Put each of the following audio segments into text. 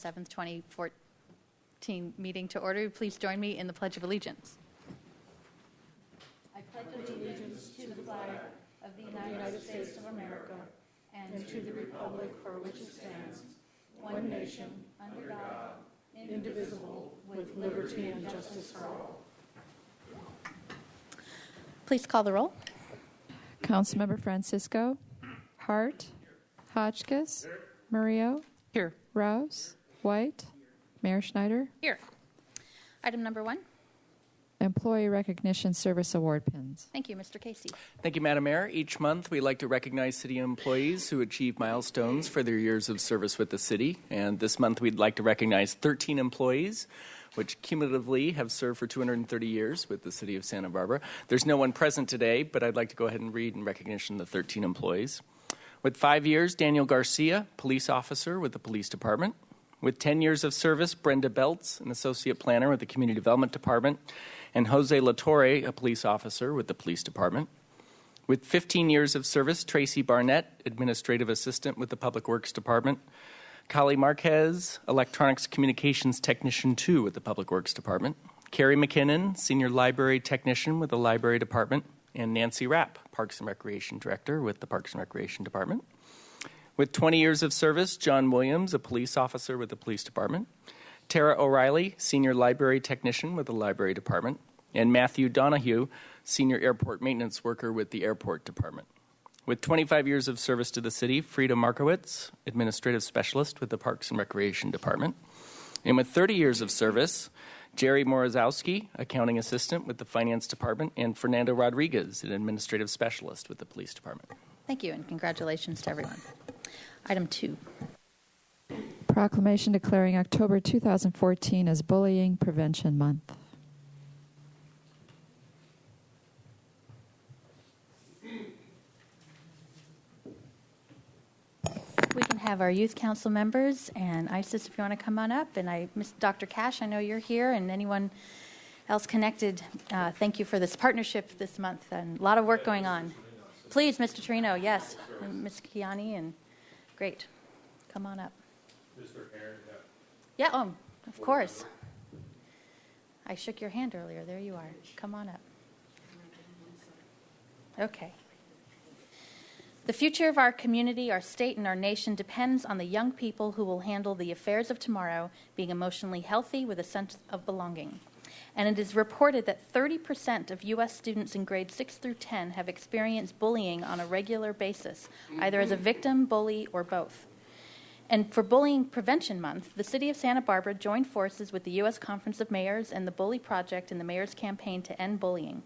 7th, 2014 meeting to order. Please join me in the Pledge of Allegiance. I pledge allegiance to the flag of the United States of America and to the republic for which it stands, one nation, under God, indivisible, with liberty and justice for all. Please call the roll. Councilmember Francisco, Hart, Hotchkiss, Murillo, Here. Rouse, White, Mayor Schneider. Here. Item number 1. Employee Recognition Service Award pins. Thank you, Mr. Casey. Thank you, Madam Mayor. Each month, we like to recognize city employees who achieve milestones for their years of service with the city. And this month, we'd like to recognize 13 employees, which cumulatively have served for 230 years with the city of Santa Barbara. There's no one present today, but I'd like to go ahead and read in recognition of the 13 employees. With 5 years, Daniel Garcia, police officer with the police department. With 10 years of service, Brenda Beltz, an associate planner with the community development department. And Jose LaTorre, a police officer with the police department. With 15 years of service, Tracy Barnett, administrative assistant with the Public Works Department. Kali Marquez, electronics communications technician 2 with the Public Works Department. Carrie McKinnon, senior library technician with the library department. And Nancy Rapp, Parks and Recreation director with the Parks and Recreation Department. With 20 years of service, John Williams, a police officer with the police department. Tara O'Reilly, senior library technician with the library department. And Matthew Donahue, senior airport maintenance worker with the airport department. With 25 years of service to the city, Frida Markowitz, administrative specialist with the Parks and Recreation Department. And with 30 years of service, Jerry Morozowski, accounting assistant with the finance department, and Fernando Rodriguez, an administrative specialist with the police department. Thank you, and congratulations to everyone. Item 2. Proclamation declaring October 2014 as Bullying Prevention Month. We can have our youth council members and Isis, if you want to come on up. And Dr. Cash, I know you're here, and anyone else connected, thank you for this partnership this month, and a lot of work going on. Please, Mr. Torino, yes, and Ms. Kiani, and great. Come on up. Mr. Aaron, yeah, of course. I shook your hand earlier. There you are. Come on up. Okay. The future of our community, our state, and our nation depends on the young people who will handle the affairs of tomorrow, being emotionally healthy with a sense of belonging. And it is reported that 30% of U.S. students in grades 6 through 10 have experienced bullying on a regular basis, either as a victim, bully, or both. And for Bullying Prevention Month, the City of Santa Barbara joined forces with the U.S. Conference of Mayors and the Bully Project in the Mayor's campaign to end bullying.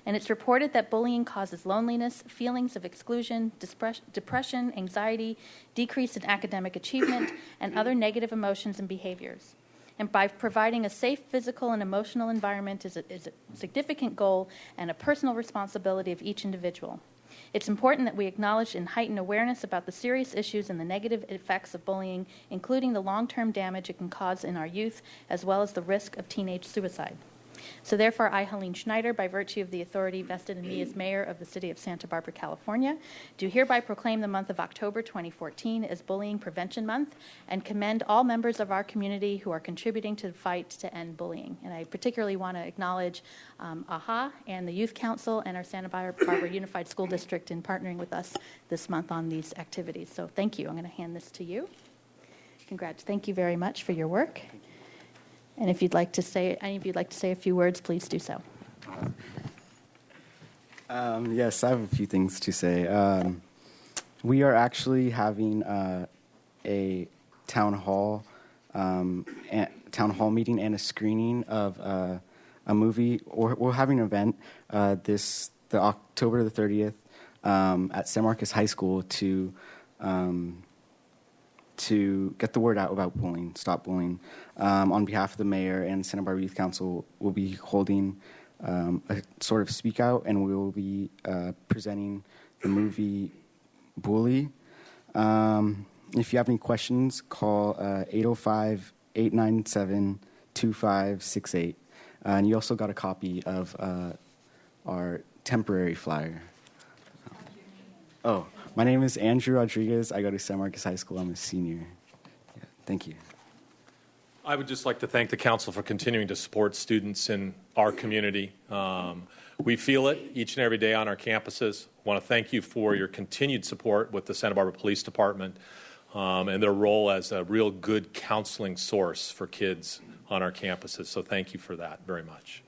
And it's reported that bullying causes loneliness, feelings of exclusion, depression, anxiety, decrease in academic achievement, and other negative emotions and behaviors. And by providing a safe physical and emotional environment is a significant goal and a personal responsibility of each individual. It's important that we acknowledge and heighten awareness about the serious issues and the negative effects of bullying, including the long-term damage it can cause in our youth, as well as the risk of teenage suicide. So therefore, I, Helene Schneider, by virtue of the authority vested in me as mayor of the city of Santa Barbara, California, do hereby proclaim the month of October 2014 as Bullying Prevention Month and commend all members of our community who are contributing to the fight to end bullying. And I particularly want to acknowledge AHA and the Youth Council and our Santa Barbara Unified School District in partnering with us this month on these activities. So thank you. I'm going to hand this to you. Congrats. Thank you very much for your work. And if you'd like to say, any of you'd like to say a few words, please do so. Yes, I have a few things to say. We are actually having a town hall meeting and a screening of a movie. We're having an event the October the 30th at San Marcos High School to get the word out about bullying, stop bullying. On behalf of the mayor and Santa Barbara Youth Council, we'll be holding a sort of speak out, and we will be presenting the movie Bully. If you have any questions, call 805-897-2568. And you also got a copy of our temporary flyer. Oh, my name is Andrew Rodriguez. I go to San Marcos High School. I'm a senior. Yeah, thank you. I would just like to thank the council for continuing to support students in our community. We feel it each and every day on our campuses. I want to thank you for your continued support with the Santa Barbara Police Department and their role as a real good counseling source for kids on our campuses. So thank you for that very much.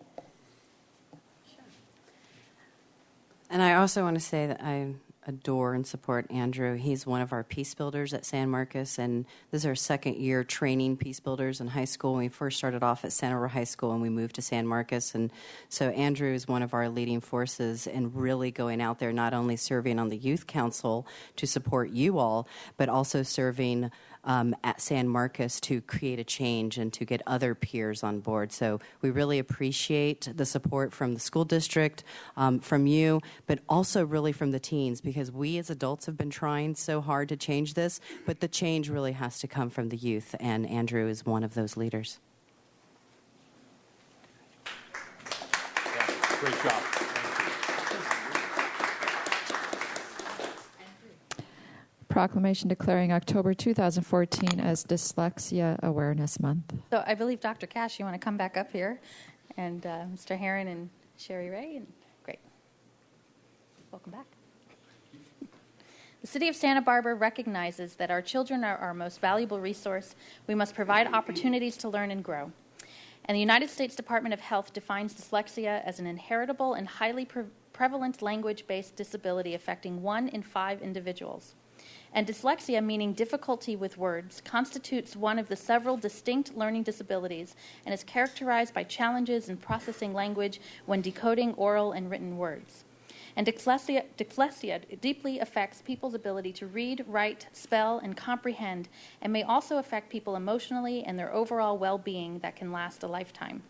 And I also want to say that I adore and support Andrew. He's one of our peace builders at San Marcos, and this is our second year training peace builders in high school. We first started off at Santa Barbara High School, and we moved to San Marcos. And so Andrew is one of our leading forces in really going out there, not only serving on the youth council to support you all, but also serving at San Marcos to create a change and to get other peers on board. So we really appreciate the support from the school district, from you, but also really from the teens, because we as adults have been trying so hard to change this, but the change really has to come from the youth, and Andrew is one of those leaders. Yeah, great job. Proclamation declaring October 2014 as Dyslexia Awareness Month. So I believe, Dr. Cash, you want to come back up here, and Mr. Herron and Sherry Ray, and great. Welcome back. The City of Santa Barbara recognizes that our children are our most valuable resource. We must provide opportunities to learn and grow. And the United States Department of Health defines dyslexia as an inheritable and highly prevalent language-based disability affecting 1 in 5 individuals. And dyslexia, meaning difficulty with words, constitutes one of the several distinct learning disabilities and is characterized by challenges in processing language when decoding oral and written words. And dyslexia deeply affects people's ability to read, write, spell, and comprehend, and may also affect people emotionally and their overall well-being that can last a lifetime.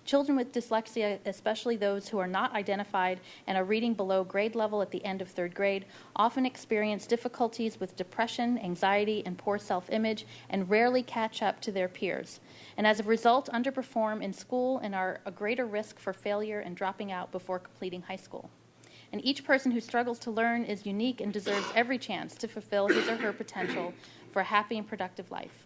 Children with dyslexia, especially those who are not identified and are reading below grade level at the end of 3rd grade, often experience difficulties with depression, anxiety, and poor self-image, and rarely catch up to their peers. And as a result, underperform in school and are a greater risk for failure and dropping out before completing high school. And each person who struggles to learn is unique and deserves every chance to fulfill his or her potential for a happy and productive life.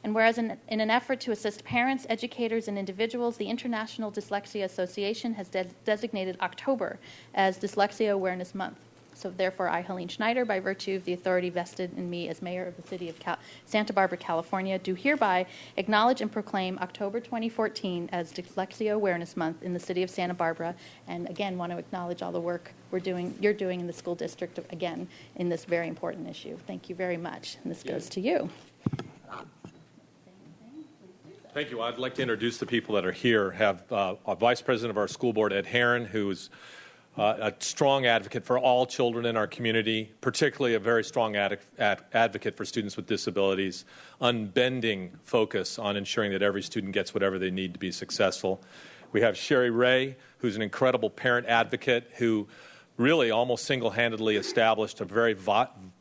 And whereas in an effort to assist parents, educators, and individuals, the International Dyslexia Association has designated October as Dyslexia Awareness Month. So therefore, I, Helene Schneider, by virtue of the authority vested in me as mayor of the city of Santa Barbara, California, do hereby acknowledge and proclaim October 2014 as Dyslexia Awareness Month in the city of Santa Barbara, and again want to acknowledge all the work you're doing in the school district, again, in this very important issue. Thank you very much. And this goes to you. Thank you. I'd like to introduce the people that are here. Have our Vice President of our school board, Ed Herron, who is a strong advocate for all children in our community, particularly a very strong advocate for students with disabilities, unbending focus on ensuring that every student gets whatever they need to be successful. We have Sherry Ray, who's an incredible parent advocate who really almost single-handedly established a very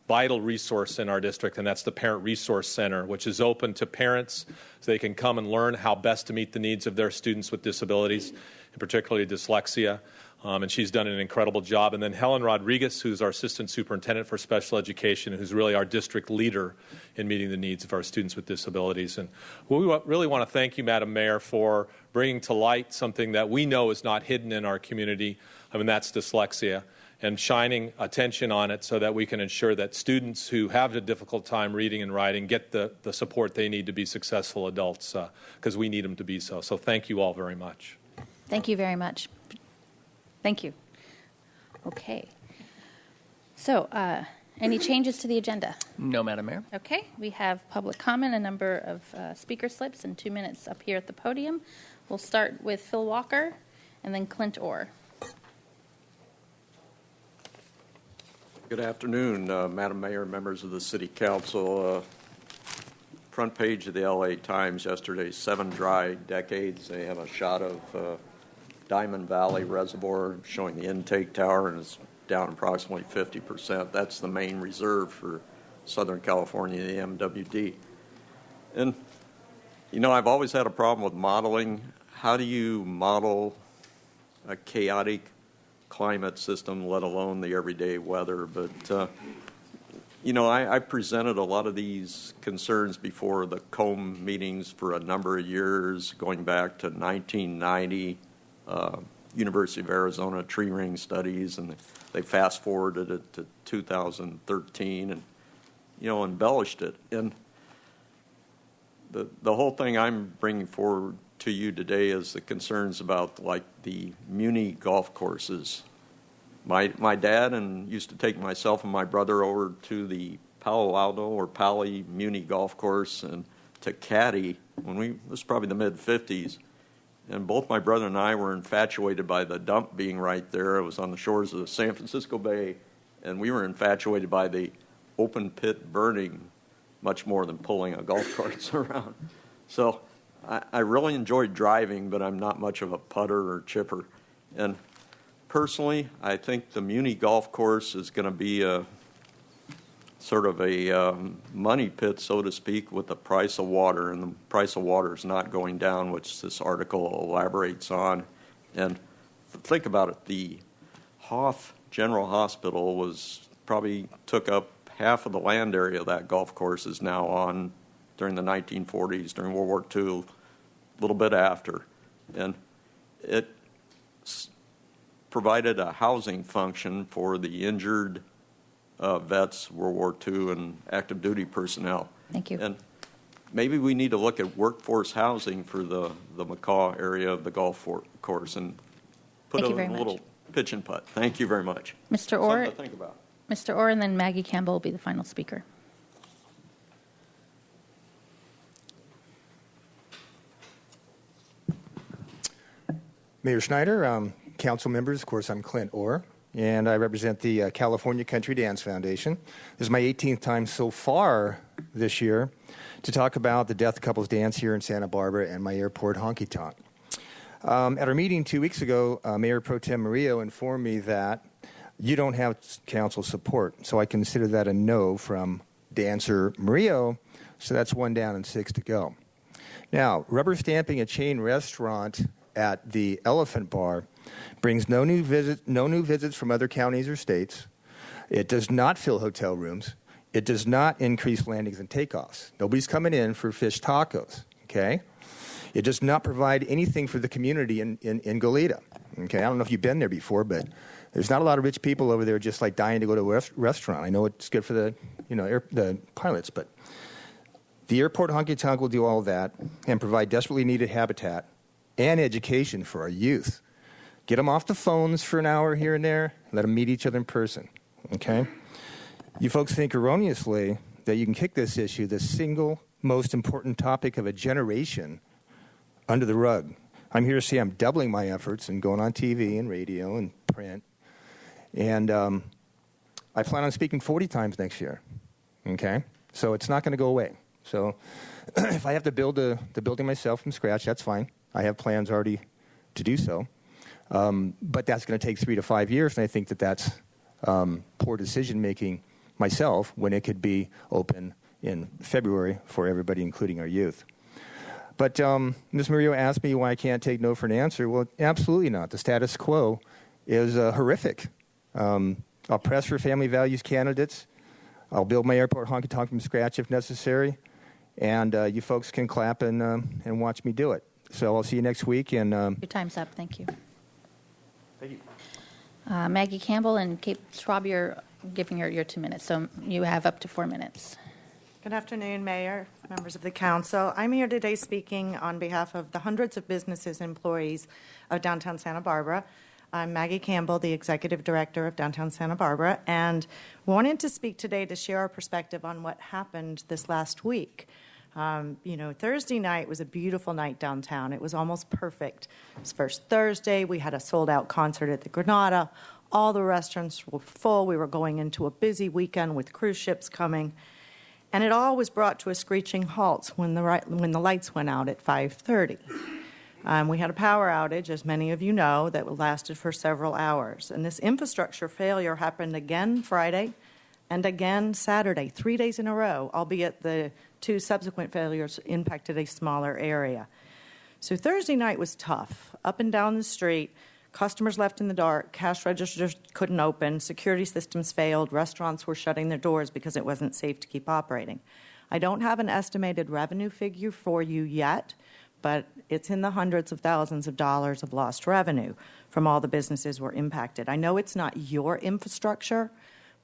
vital resource in our district, and that's the Parent Resource Center, which is open to parents so they can come and learn how best to meet the needs of their students with disabilities, and particularly dyslexia. And she's done an incredible job. And then Helen Rodriguez, who's our Assistant Superintendent for Special Education, who's really our district leader in meeting the needs of our students with disabilities. And we really want to thank you, Madam Mayor, for bringing to light something that we know is not hidden in our community, that's dyslexia, and shining attention on it so that we can ensure that students who have a difficult time reading and writing get the support they need to be successful adults, because we need them to be so. So thank you all very much. Thank you very much. Thank you. Okay. So, any changes to the agenda? No, Madam Mayor. Okay. We have public comment, a number of speaker slips, and 2 minutes up here at the podium. We'll start with Phil Walker and then Clint Orr. Good afternoon, Madam Mayor, members of the City Council. Front page of the LA Times yesterday, 7 dry decades. They have a shot of Diamond Valley Reservoir showing the intake tower, and it's down approximately 50%. That's the main reserve for Southern California, the MWD. And, I've always had a problem with modeling. How do you model a chaotic climate system, let alone the everyday weather? But, I presented a lot of these concerns before the COMB meetings for a number of years, going back to 1990, University of Arizona tree ring studies, and they fast forwarded it to 2013 and, embellished it. And the whole thing I'm bringing forward to you today is the concerns about, like, the Muni golf courses. My dad used to take myself and my brother over to the Palo Alto or Pali Muni golf course and to caddy this was probably the mid-'50s. And both my brother and I were infatuated by the dump being right there. It was on the shores of the San Francisco Bay, and we were infatuated by the open pit burning much more than pulling a golf cart around. So I really enjoyed driving, but I'm not much of a putter or chipper. And personally, I think the Muni golf course is going to be a sort of a money pit, so to speak, with the price of water, and the price of water is not going down, which this article elaborates on. And think about it, the Hoff General Hospital probably took up half of the land area that golf course is now on during the 1940s, during World War II, a little bit after. And it provided a housing function for the injured vets, World War II, and active duty personnel. Thank you. And maybe we need to look at workforce housing for the Macaw area of the golf course and put a little pitch and putt. Thank you very much. Mr. Orr, something to think about. Mr. Orr, and then Maggie Campbell will be the final speaker. Mayor Schneider, council members, of course, I'm Clint Orr, and I represent the California Country Dance Foundation. This is my 18th time so far this year to talk about the Death Couples Dance here in Santa Barbara and my airport honky tonk. At our meeting 2 weeks ago, Mayor Pro Tem Murillo informed me that you don't have council support, so I consider that a no from dancer Murillo, so that's 1 down and 6 to go. Now, rubber stamping a chain restaurant at the Elephant Bar brings no new visits from other counties or states. It does not fill hotel rooms. It does not increase landings and takeoffs. Nobody's coming in for fish tacos, okay? It does not provide anything for the community in Goleta, okay? I don't know if you've been there before, but there's not a lot of rich people over there just like dying to go to a restaurant. I know it's good for the pilots, but the airport honky tonk will do all of that and provide desperately needed habitat and education for our youth. Get them off the phones for an hour here and there. Let them meet each other in person, okay? You folks think erroneously that you can kick this issue, the single most important topic of a generation, under the rug. I'm here to say I'm doubling my efforts and going on TV and radio and print. And I plan on speaking 40 times next year, okay? So it's not going to go away. So if I have to build the building myself from scratch, that's fine. I have plans already to do so. But that's going to take 3 to 5 years, and I think that's poor decision-making myself when it could be open in February for everybody, including our youth. But Ms. Murillo asked me why I can't take no for an answer. Well, absolutely not. The status quo is horrific. I'll press for family values candidates. I'll build my airport honky-tonk from scratch if necessary. And you folks can clap and watch me do it. So I'll see you next week. And Your time's up. Thank you. Thank you. Maggie Campbell and Kate Schwab, you're giving your 2 minutes. So you have up to 4 minutes. Good afternoon, Mayor, members of the Council. I'm here today speaking on behalf of the hundreds of businesses and employees of downtown Santa Barbara. I'm Maggie Campbell, the Executive Director of Downtown Santa Barbara, and wanted to speak today to share our perspective on what happened this last week. Thursday night was a beautiful night downtown. It was almost perfect. It was first Thursday. We had a sold-out concert at the Granada. All the restaurants were full. We were going into a busy weekend with cruise ships coming. And it all was brought to a screeching halt when the lights went out at 5:30. We had a power outage, as many of you know, that lasted for several hours. And this infrastructure failure happened again Friday and again Saturday, 3 days in a row, albeit the 2 subsequent failures impacted a smaller area. So Thursday night was tough. Up and down the street, Customers left in the dark, cash registers couldn't open, security systems failed, restaurants were shutting their doors because it wasn't safe to keep operating. I don't have an estimated revenue figure for you yet, but it's in the hundreds of thousands of dollars of lost revenue from all the businesses were impacted. I know it's not your infrastructure,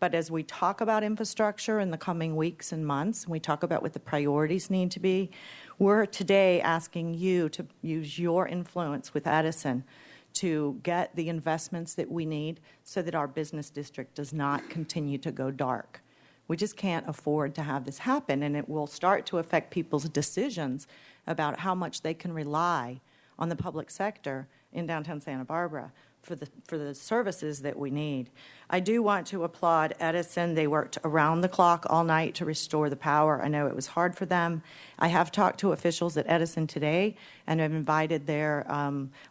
but as we talk about infrastructure in the coming weeks and months, and we talk about what the priorities need to be, we're today asking you to use your influence with Edison to get the investments that we need so that our business district does not continue to go dark. We just can't afford to have this happen, and it will start to affect people's decisions about how much they can rely on the public sector in downtown Santa Barbara for the services that we need. I do want to applaud Edison. They worked around the clock all night to restore the power. I know it was hard for them. I have talked to officials at Edison today and have invited their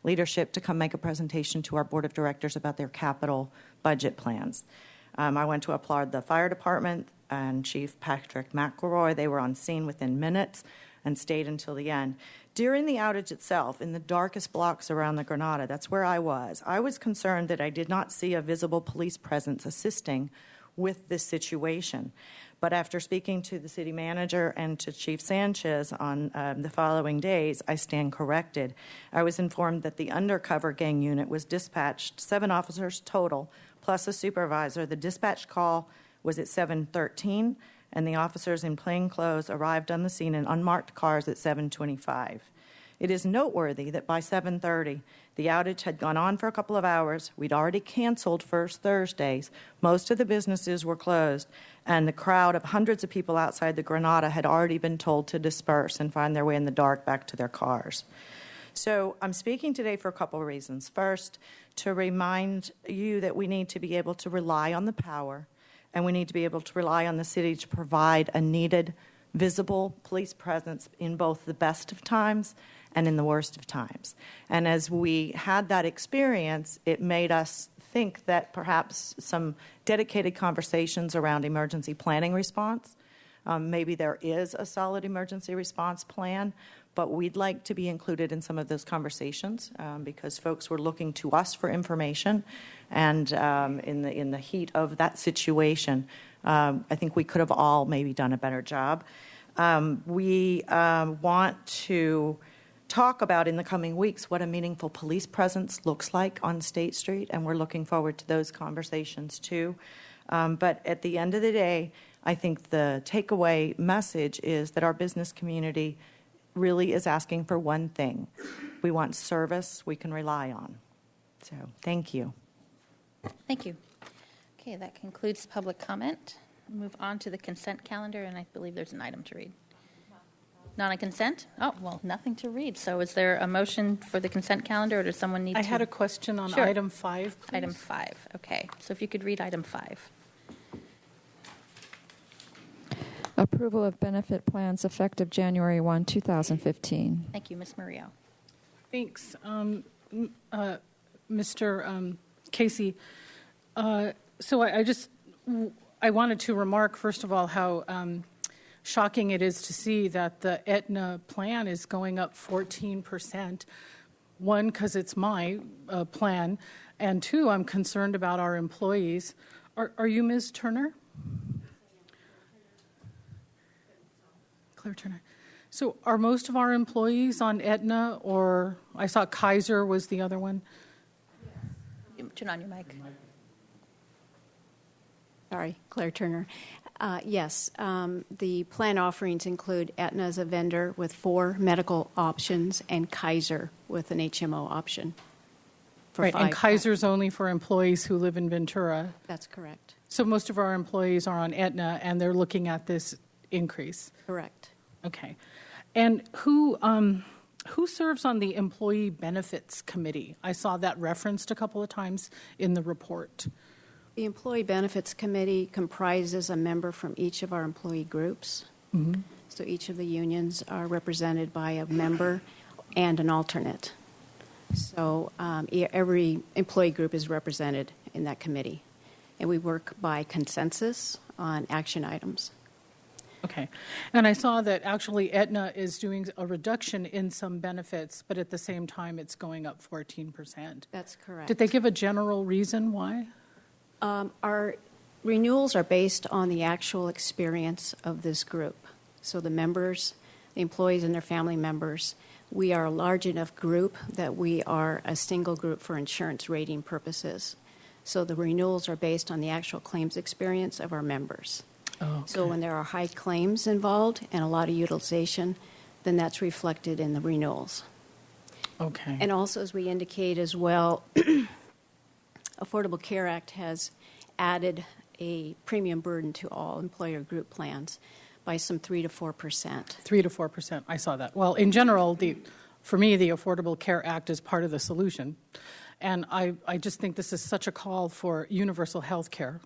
leadership to come make a presentation to our board of directors about their capital budget plans. I went to applaud the fire department and Chief Patrick McElroy. They were on scene within minutes and stayed until the end. During the outage itself, in the darkest blocks around the Granada, that's where I was concerned that I did not see a visible police presence assisting with this situation. But after speaking to the city manager and to Chief Sanchez on the following days, I stand corrected. I was informed that the undercover gang unit was dispatched, 7 officers total, plus a supervisor. The dispatch call was at 7:13, and the officers in plain clothes arrived on the scene in unmarked cars at 7:25. It is noteworthy that by 7:30, the outage had gone on for a couple of hours. We'd already canceled First Thursdays. Most of the businesses were closed, and the crowd of hundreds of people outside the Granada had already been told to disperse and find their way in the dark back to their cars. So I'm speaking today for a couple of reasons. First, to remind you that we need to be able to rely on the power, and we need to be able to rely on the city to provide a needed, visible police presence in both the best of times and in the worst of times. And as we had that experience, it made us think that perhaps some dedicated conversations around emergency planning response, maybe there is a solid emergency response plan, but we'd like to be included in some of those conversations because folks were looking to us for information. And in the heat of that situation, I think we could have all maybe done a better job. We want to talk about in the coming weeks what a meaningful police presence looks like on State Street, and we're looking forward to those conversations too. But at the end of the day, I think the takeaway message is that our business community really is asking for one thing. We want service we can rely on. So thank you. Thank you. Okay, that concludes public comment. We'll move on to the consent calendar, and I believe there's an item to read. Not on consent? Oh, well, nothing to read. So is there a motion for the consent calendar, or does someone need to? I had a question on Sure. item 5, please. Item 5. Okay. So if you could read item 5. Approval of benefit plans effective January 1, 2015. Thank you, Ms. Murillo. Thanks. Mr. Casey, so I wanted to remark, first of all, how shocking it is to see that the Aetna plan is going up 14%. One, because it's my plan, and two, I'm concerned about our employees. Are you Ms. Turner? Claire Turner. So are most of our employees on Aetna, or I saw Kaiser was the other one? Turn on your mic. Sorry, Claire Turner. Yes, the plan offerings include Aetna as a vendor with 4 medical options and Kaiser with an HMO option. For Right, 5 and Kaiser's only for employees who live in Ventura. That's correct. So most of our employees are on Aetna, and they're looking at this increase. Correct. Okay. And who serves on the Employee Benefits Committee? I saw that referenced a couple of times in the report. The Employee Benefits Committee comprises a member from each of our employee groups. Mm-hmm. So each of the unions are represented by a member and an alternate. So every employee group is represented in that committee. And we work by consensus on action items. Okay. And I saw that actually Aetna is doing a reduction in some benefits, but at the same time it's going up 14%. That's correct. Did they give a general reason why? Our renewals are based on the actual experience of this group. So the members, the employees and their family members, we are a large enough group that we are a single group for insurance rating purposes. So the renewals are based on the actual claims experience of our members. Oh, okay. So when there are high claims involved and a lot of utilization, then that's reflected in the renewals. Okay. And also, as we indicate as well, Affordable Care Act has added a premium burden to all employer group plans by some 3 to 4%. 3 to 4%. I saw that. Well, in general, for me, the Affordable Care Act is part of the solution. And I just think this is such a call for universal health care.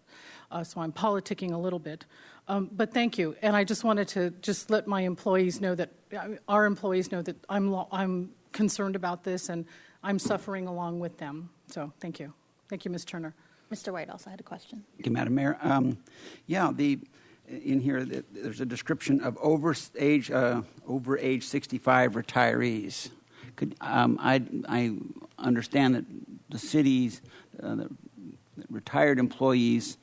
So I'm politicking a little bit. But thank you. And I just wanted to just let my employees know that, our employees know that I'm concerned about this and I'm suffering along with them. So thank you. Thank you, Ms. Turner. Mr. White also had a question. Thank you, Madam Mayor. In here, there's a description of over age 65 retirees. I understand that the city's the retired employees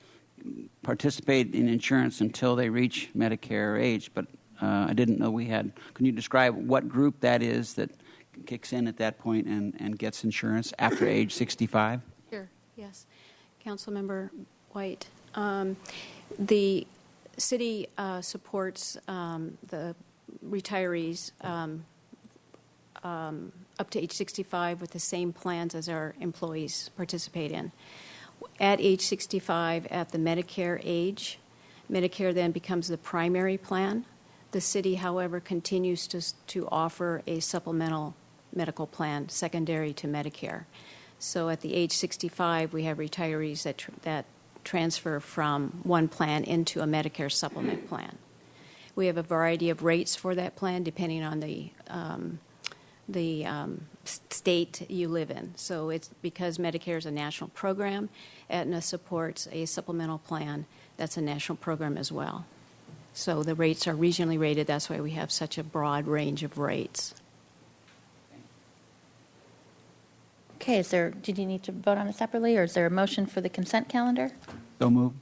participate in insurance until they reach Medicare age, but I didn't know we had. Can you describe what group that is that kicks in at that point and gets insurance after age 65? Sure, yes. Councilmember White. The city supports the retirees up to age 65 with the same plans as our employees participate in. At age 65, at the Medicare age, Medicare then becomes the primary plan. The city, however, continues to offer a supplemental medical plan secondary to Medicare. So at the age 65, we have retirees that transfer from one plan into a Medicare supplement plan. We have a variety of rates for that plan depending on the state you live in. So it's because Medicare is a national program, Aetna supports a supplemental plan that's a national program as well. So the rates are regionally rated. That's why we have such a broad range of rates. Okay, did you need to vote on it separately, or is there a motion for the consent calendar? So move.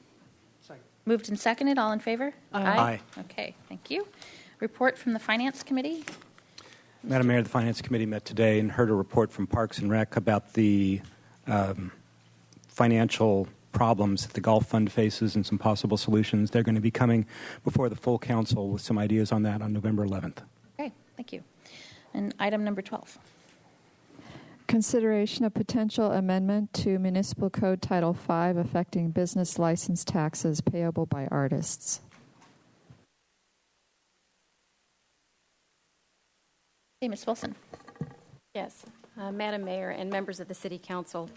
Moved and seconded. All in favor? Aye. Okay, thank you. Report from the Finance Committee. Madam Mayor, the Finance Committee met today and heard a report from Parks and Rec about the financial problems that the Golf Fund faces and some possible solutions. They're going to be coming before the full council with some ideas on that on November 11th. Okay, thank you. And item number 12. Consideration of potential amendment to Municipal Code Title V affecting business license taxes payable by artists. Okay, Ms. Wilson. Yes, Madam Mayor and members of the City Council,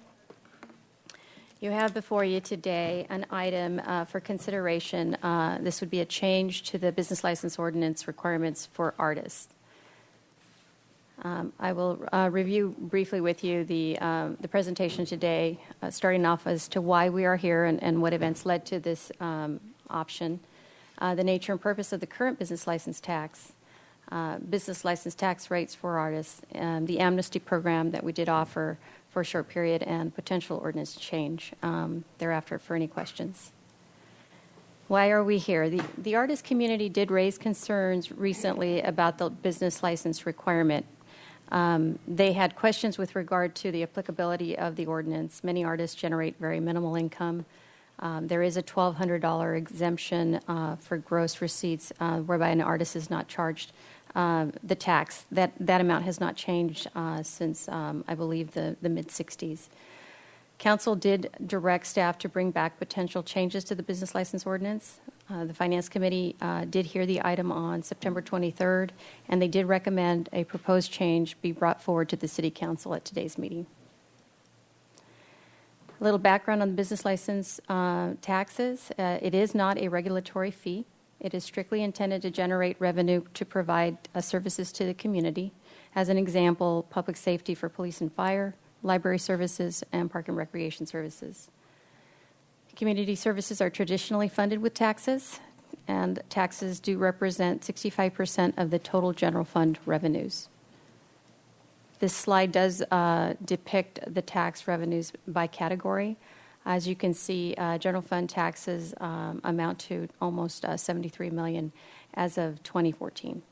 you have before you today an item for consideration. This would be a change to the business license ordinance requirements for artists. I will review briefly with you the presentation today, starting off as to why we are here and what events led to this option, the nature and purpose of the current business license tax rates for artists, the amnesty program that we did offer for a short period, and potential ordinance change thereafter for any questions. Why are we here? The artist community did raise concerns recently about the business license requirement. They had questions with regard to the applicability of the ordinance. Many artists generate very minimal income. There is a $1,200 exemption for gross receipts whereby an artist is not charged the tax. That amount has not changed since, I believe, the mid-'60s. Council did direct staff to bring back potential changes to the business license ordinance. The Finance Committee did hear the item on September 23rd, and they did recommend a proposed change be brought forward to the City Council at today's meeting. A little background on the business license taxes. It is not a regulatory fee. It is strictly intended to generate revenue to provide services to the community. As an example, public safety for police and fire, library services, and park and recreation services. Community services are traditionally funded with taxes. and taxes do represent 65% of the total general fund revenues. This slide does depict the tax revenues by category. As you can see, general fund taxes amount to almost $73 million as of 2014.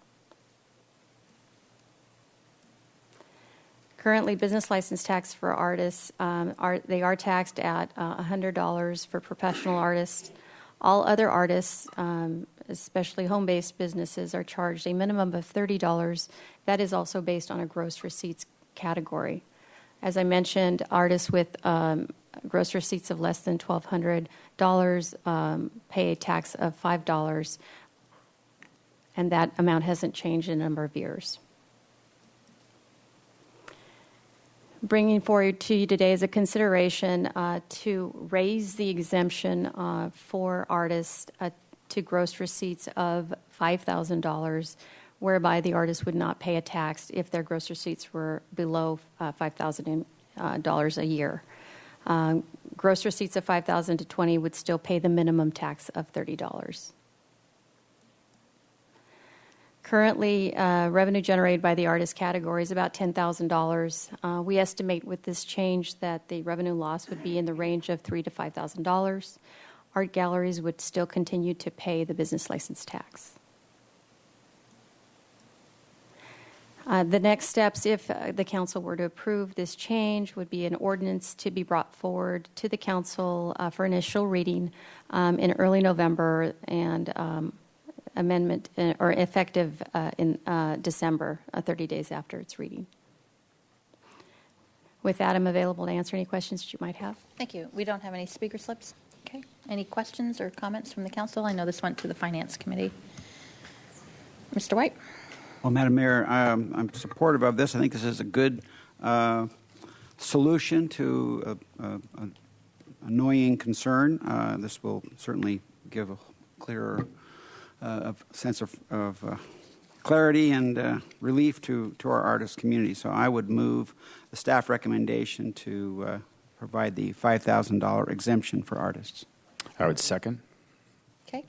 Currently, business license tax for artists, they are taxed at $100 for professional artists. All other artists, especially home-based businesses, are charged a minimum of $30. That is also based on a gross receipts category. As I mentioned, artists with gross receipts of less than $1,200 pay a tax of $5, and that amount hasn't changed in a number of years. Bringing forward to you today is a consideration to raise the exemption for artists to gross receipts of $5,000, whereby the artist would not pay a tax if their gross receipts were below $5,000 a year. Gross receipts of $5,000 to $20,000 would still pay the minimum tax of $30. Currently, revenue generated by the artist category is about $10,000. We estimate with this change that the revenue loss would be in the range of $3,000 to $5,000. Art galleries would still continue to pay the business license tax. The next steps, if the council were to approve this change, would be an ordinance to be brought forward to the council for initial reading in early November, and amendment or effective in December, 30 days after its reading. With that, I'm available to answer any questions that you might have. Thank you. We don't have any speaker slips. Okay. Any questions or comments from the council? I know this went to the Finance Committee. Mr. White? Well, Madam Mayor, I'm supportive of this. I think this is a good solution to an annoying concern. This will certainly give a clearer sense of clarity and relief to our artist community. So I would move the staff recommendation to provide the $5,000 exemption for artists. I would second. Okay.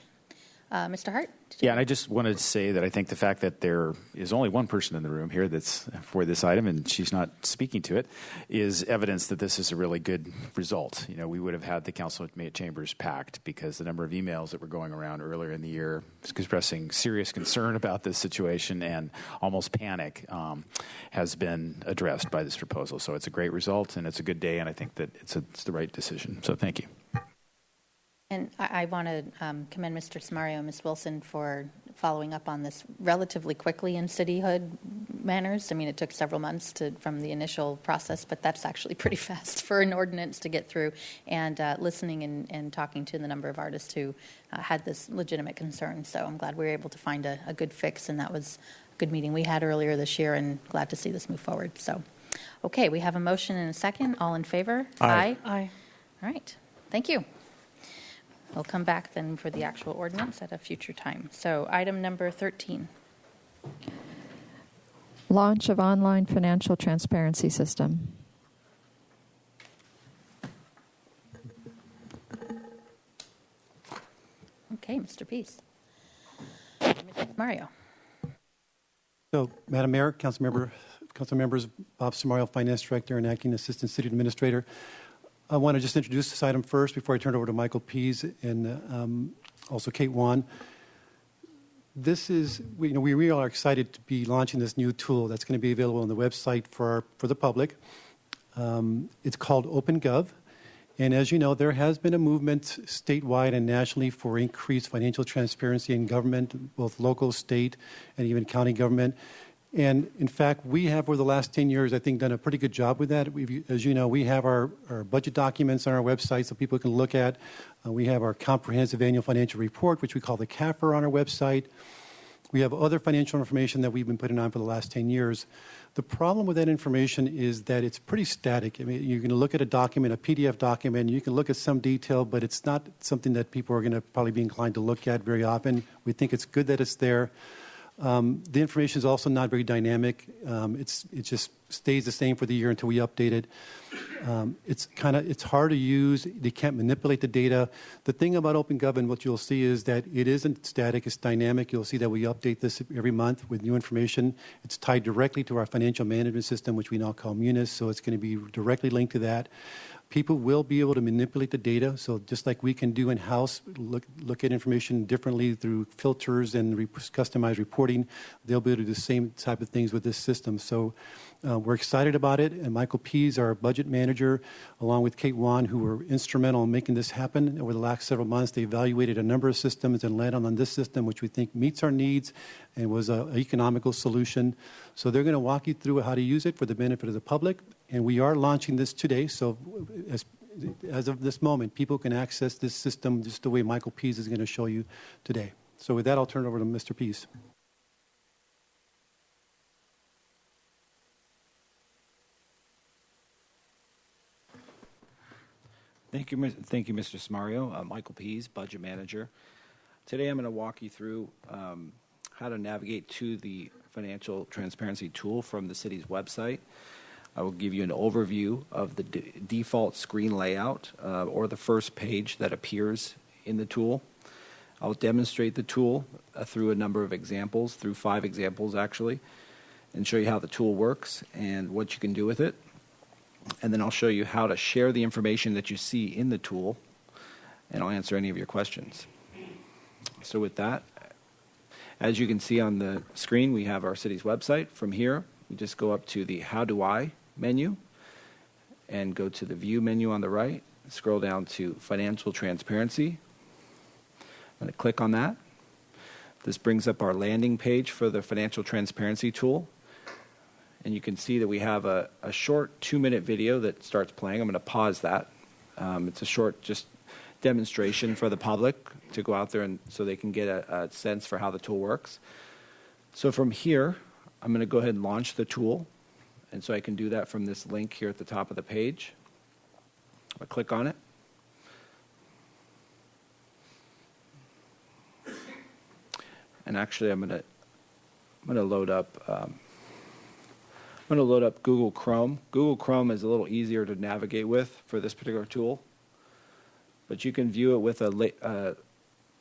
Mr. Hart? Yeah, and I just wanted to say that I think the fact that there is only one person in the room here that's for this item and she's not speaking to it is evidence that this is a really good result. You know, we would have had the council chambers packed because the number of emails that were going around earlier in the year expressing serious concern about this situation and almost panic has been addressed by this proposal. So it's a great result and it's a good day, and I think that it's the right decision. So thank you. And I want to commend Mr. Samario and Ms. Wilson for following up on this relatively quickly in cityhood manners. I mean, it took several months from the initial process, but that's actually pretty fast for an ordinance to get through. And listening and talking to the number of artists who had this legitimate concern. So I'm glad we were able to find a good fix, and that was a good meeting we had earlier this year, and glad to see this move forward. So, okay, we have a motion and a second. All in favor? Aye. Aye. All right. Thank you. We'll come back then for the actual ordinance at a future time. So item number 13. Launch of online financial transparency system. Okay, Mr. Peace. Mr. Mario. So, Madam Mayor, council members, Bob Samario, Finance Director and Acting Assistant City Administrator. I want to just introduce this item first before I turn it over to Michael Pease and also Kate Wan. This is, we really are excited to be launching this new tool that's going to be available on the website for the public. It's called OpenGov. And as you know, there has been a movement statewide and nationally for increased financial transparency in government, both local, state, and even county government. And in fact, we have, over the last 10 years, I think, done a pretty good job with that. As you know, we have our budget documents on our website so people can look at. We have our comprehensive annual financial report, which we call the CAFR, on our website. We have other financial information that we've been putting on for the last 10 years. The problem with that information is that it's pretty static. I mean, you can look at a document, a PDF document, you can look at some detail, but it's not something that people are going to probably be inclined to look at very often. We think it's good that it's there. The information is also not very dynamic. It just stays the same for the year until we update it. It's hard to use. They can't manipulate the data. The thing about Open Government, what you'll see is that it isn't static, it's dynamic. You'll see that we update this every month with new information. It's tied directly to our financial management system, which we now call Munis, so it's going to be directly linked to that. People will be able to manipulate the data, so just like we can do in-house, look at information differently through filters and customized reporting, they'll be able to do the same type of things with this system. So we're excited about it, and Michael Pease, our budget manager, along with Kate Wan, who were instrumental in making this happen over the last several months. They evaluated a number of systems and landed on this system, which we think meets our needs and was an economical solution. So they're going to walk you through how to use it for the benefit of the public, and we are launching this today, so as of this moment, people can access this system just the way Michael Pease is going to show you today. So with that, I'll turn it over to Mr. Pease. Thank you, Mr. Samario. Michael Pease, Budget Manager. Today I'm going to walk you through how to navigate to the financial transparency tool from the city's website. I will give you an overview of the default screen layout or the first page that appears in the tool. I'll demonstrate the tool through a number of examples, through 5 examples actually, and show you how the tool works and what you can do with it. And then I'll show you how to share the information that you see in the tool, and I'll answer any of your questions. So with that, as you can see on the screen, we have our city's website. From here, we just go up to the How Do I menu and go to the View menu on the right, scroll down to Financial Transparency. I'm going to click on that. This brings up our landing page for the Financial Transparency tool. And you can see that we have a short 2-minute video that starts playing. I'm going to pause that. It's a short just demonstration for the public to go out there and so they can get a sense for how the tool works. So from here, I'm going to go ahead and launch the tool. And so I can do that from this link here at the top of the page. I'll click on it. And actually, I'm going to load up. I'm going to load up Google Chrome. Google Chrome is a little easier to navigate with for this particular tool, but you can view it with a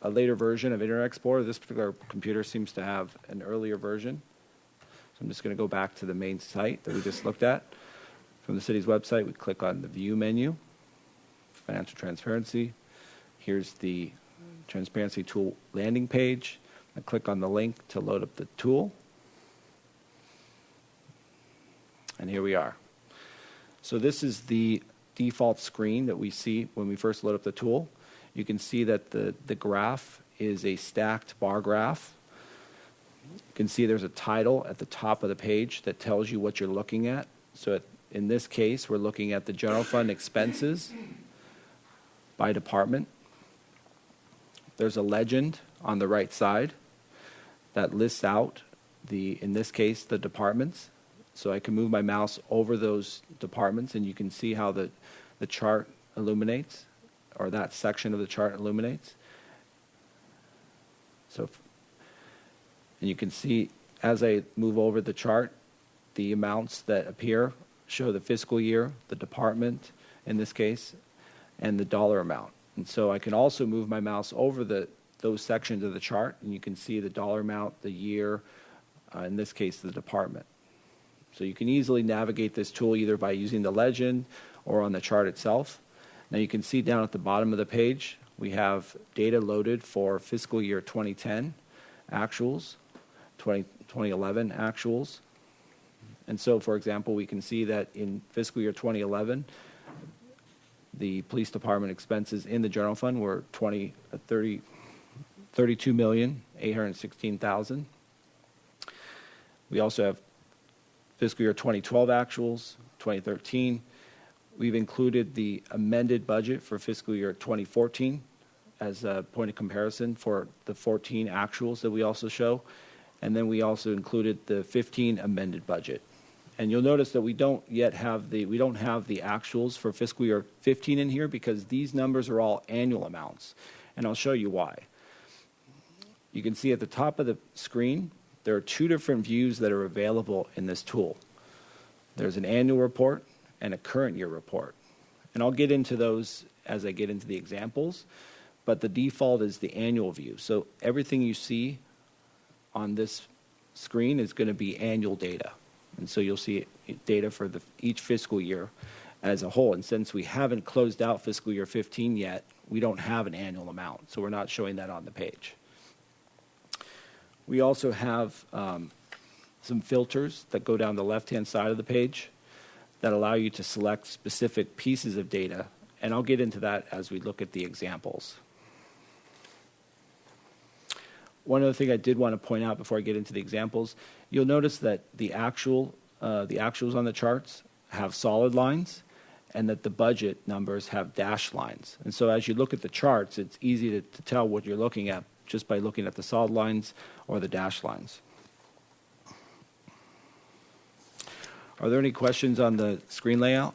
later version of Internet Explorer. This particular computer seems to have an earlier version. So I'm just going to go back to the main site that we just looked at. From the city's website, we click on the View menu, Financial Transparency. Here's the Transparency Tool landing page. I click on the link to load up the tool. And here we are. So this is the default screen that we see when we first load up the tool. You can see that the graph is a stacked bar graph. You can see there's a title at the top of the page that tells you what you're looking at. So in this case, we're looking at the general fund expenses by department. There's a legend on the right side that lists out in this case, the departments. So I can move my mouse over those departments, and you can see how the chart illuminates, or that section of the chart illuminates. So, and you can see as I move over the chart, the amounts that appear show the fiscal year, the department in this case, and the dollar amount. And so I can also move my mouse over those sections of the chart, and you can see the dollar amount, the year, in this case, the department. So you can easily navigate this tool either by using the legend or on the chart itself. Now you can see down at the bottom of the page, we have data loaded for fiscal year 2010 actuals, 2011 actuals. And so, for example, we can see that in fiscal year 2011, the police department expenses in the general fund were $32,816,000. We also have fiscal year 2012 actuals, 2013. We've included the amended budget for fiscal year 2014 as a point of comparison for the 14 actuals that we also show. And then we also included the 15 amended budget. And you'll notice that we don't have the actuals for fiscal year 15 in here because these numbers are all annual amounts. And I'll show you why. You can see at the top of the screen, there are two different views that are available in this tool. There's an annual report and a current year report. And I'll get into those as I get into the examples, but the default is the annual view. So everything you see on this screen is going to be annual data. And so you'll see data for each fiscal year as a whole. And since we haven't closed out fiscal year 15 yet, we don't have an annual amount. So we're not showing that on the page. We also have some filters that go down the left-hand side of the page that allow you to select specific pieces of data. And I'll get into that as we look at the examples. One other thing I did want to point out before I get into the examples, you'll notice that the actuals on the charts have solid lines and that the budget numbers have dashed lines. And so as you look at the charts, it's easy to tell what you're looking at just by looking at the solid lines or the dashed lines. Are there any questions on the screen layout?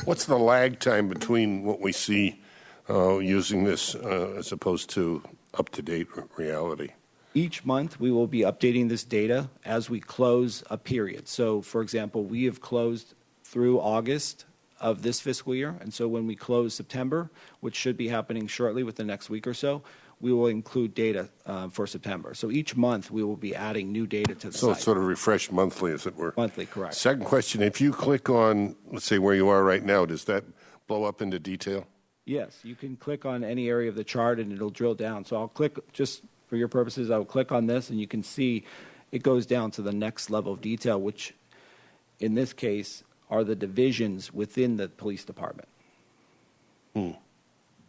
What's the lag time between what we see using this as opposed to up-to-date reality? Each month, we will be updating this data as we close a period. So, for example, we have closed through August of this fiscal year. And so when we close September, which should be happening shortly within the next week or so, we will include data for September. So each month, we will be adding new data to the site. So it's sort of refreshed monthly, as it were? Monthly, correct. Second question, if you click on, let's say, where you are right now, does that blow up into detail? Yes, you can click on any area of the chart and it'll drill down. So I'll click, just for your purposes, I'll click on this and you can see it goes down to the next level of detail, which in this case are the divisions within the police department. And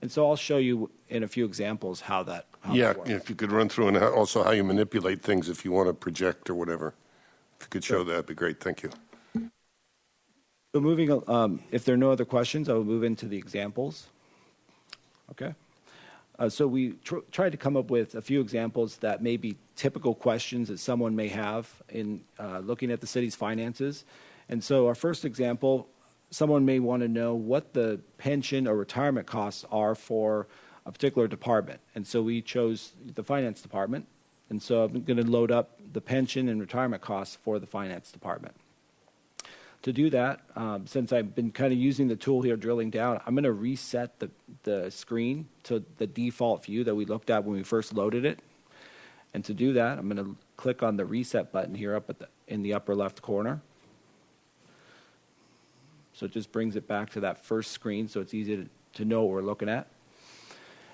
so I'll show you in a few examples how that works. If you could run through and also how you manipulate things if you want to project or whatever. If you could show that, that'd be great. Thank you. So moving, if there are no other questions, I will move into the examples. Okay. So we tried to come up with a few examples that may be typical questions that someone may have in looking at the city's finances. And so our first example, someone may want to know what the pension or retirement costs are for a particular department. And so we chose the finance department. And so I'm going to load up the pension and retirement costs for the finance department. To do that, since I've been kind of using the tool here, drilling down, I'm going to reset the screen to the default view that we looked at when we first loaded it. And to do that, I'm going to click on the reset button here up in the upper left corner. So it just brings it back to that first screen so it's easy to know what we're looking at.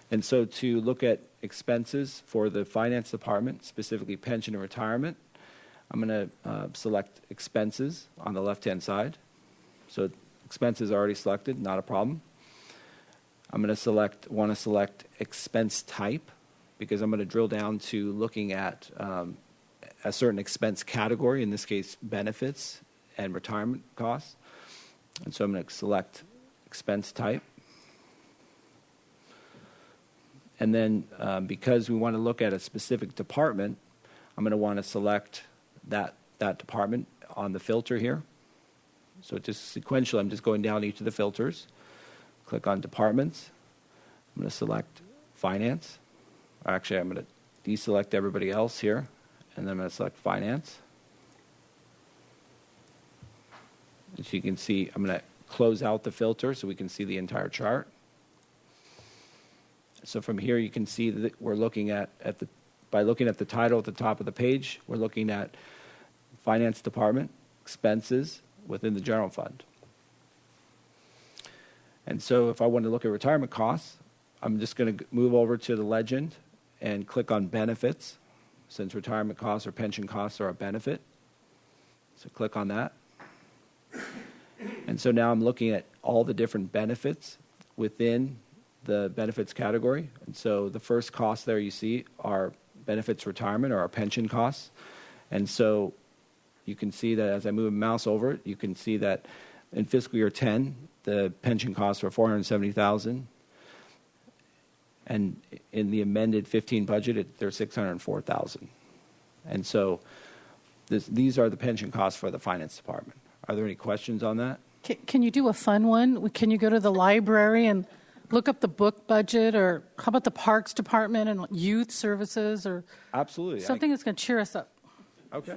And so to look at expenses for the finance department, specifically pension and retirement, I'm going to select expenses on the left-hand side. So expenses are already selected, not a problem. I'm going to want to select expense type because I'm going to drill down to looking at a certain expense category, in this case benefits and retirement costs. And so I'm going to select expense type. And then because we want to look at a specific department, I'm going to want to select that department on the filter here. So just sequentially, I'm just going down each of the filters. Click on departments. I'm going to select finance. Actually, I'm going to deselect everybody else here, and then I'm going to select finance. As you can see, I'm going to close out the filter so we can see the entire chart. So from here, you can see that we're looking at by looking at the title at the top of the page, we're looking at finance department expenses within the general fund. And so if I want to look at retirement costs, I'm just going to move over to the legend and click on benefits, since retirement costs or pension costs are a benefit. So click on that. And so now I'm looking at all the different benefits within the benefits category. And so the first cost there you see are benefits retirement or our pension costs. And so you can see that as I move my mouse over it, you can see that in fiscal year 10, the pension costs were $470,000. And in the amended 15 budget, they're $604,000. And so these are the pension costs for the finance department. Are there any questions on that? Can you do a fun one? Can you go to the library and look up the book budget, or how about the Parks Department and youth services, or Absolutely. something that's going to cheer us up? Okay.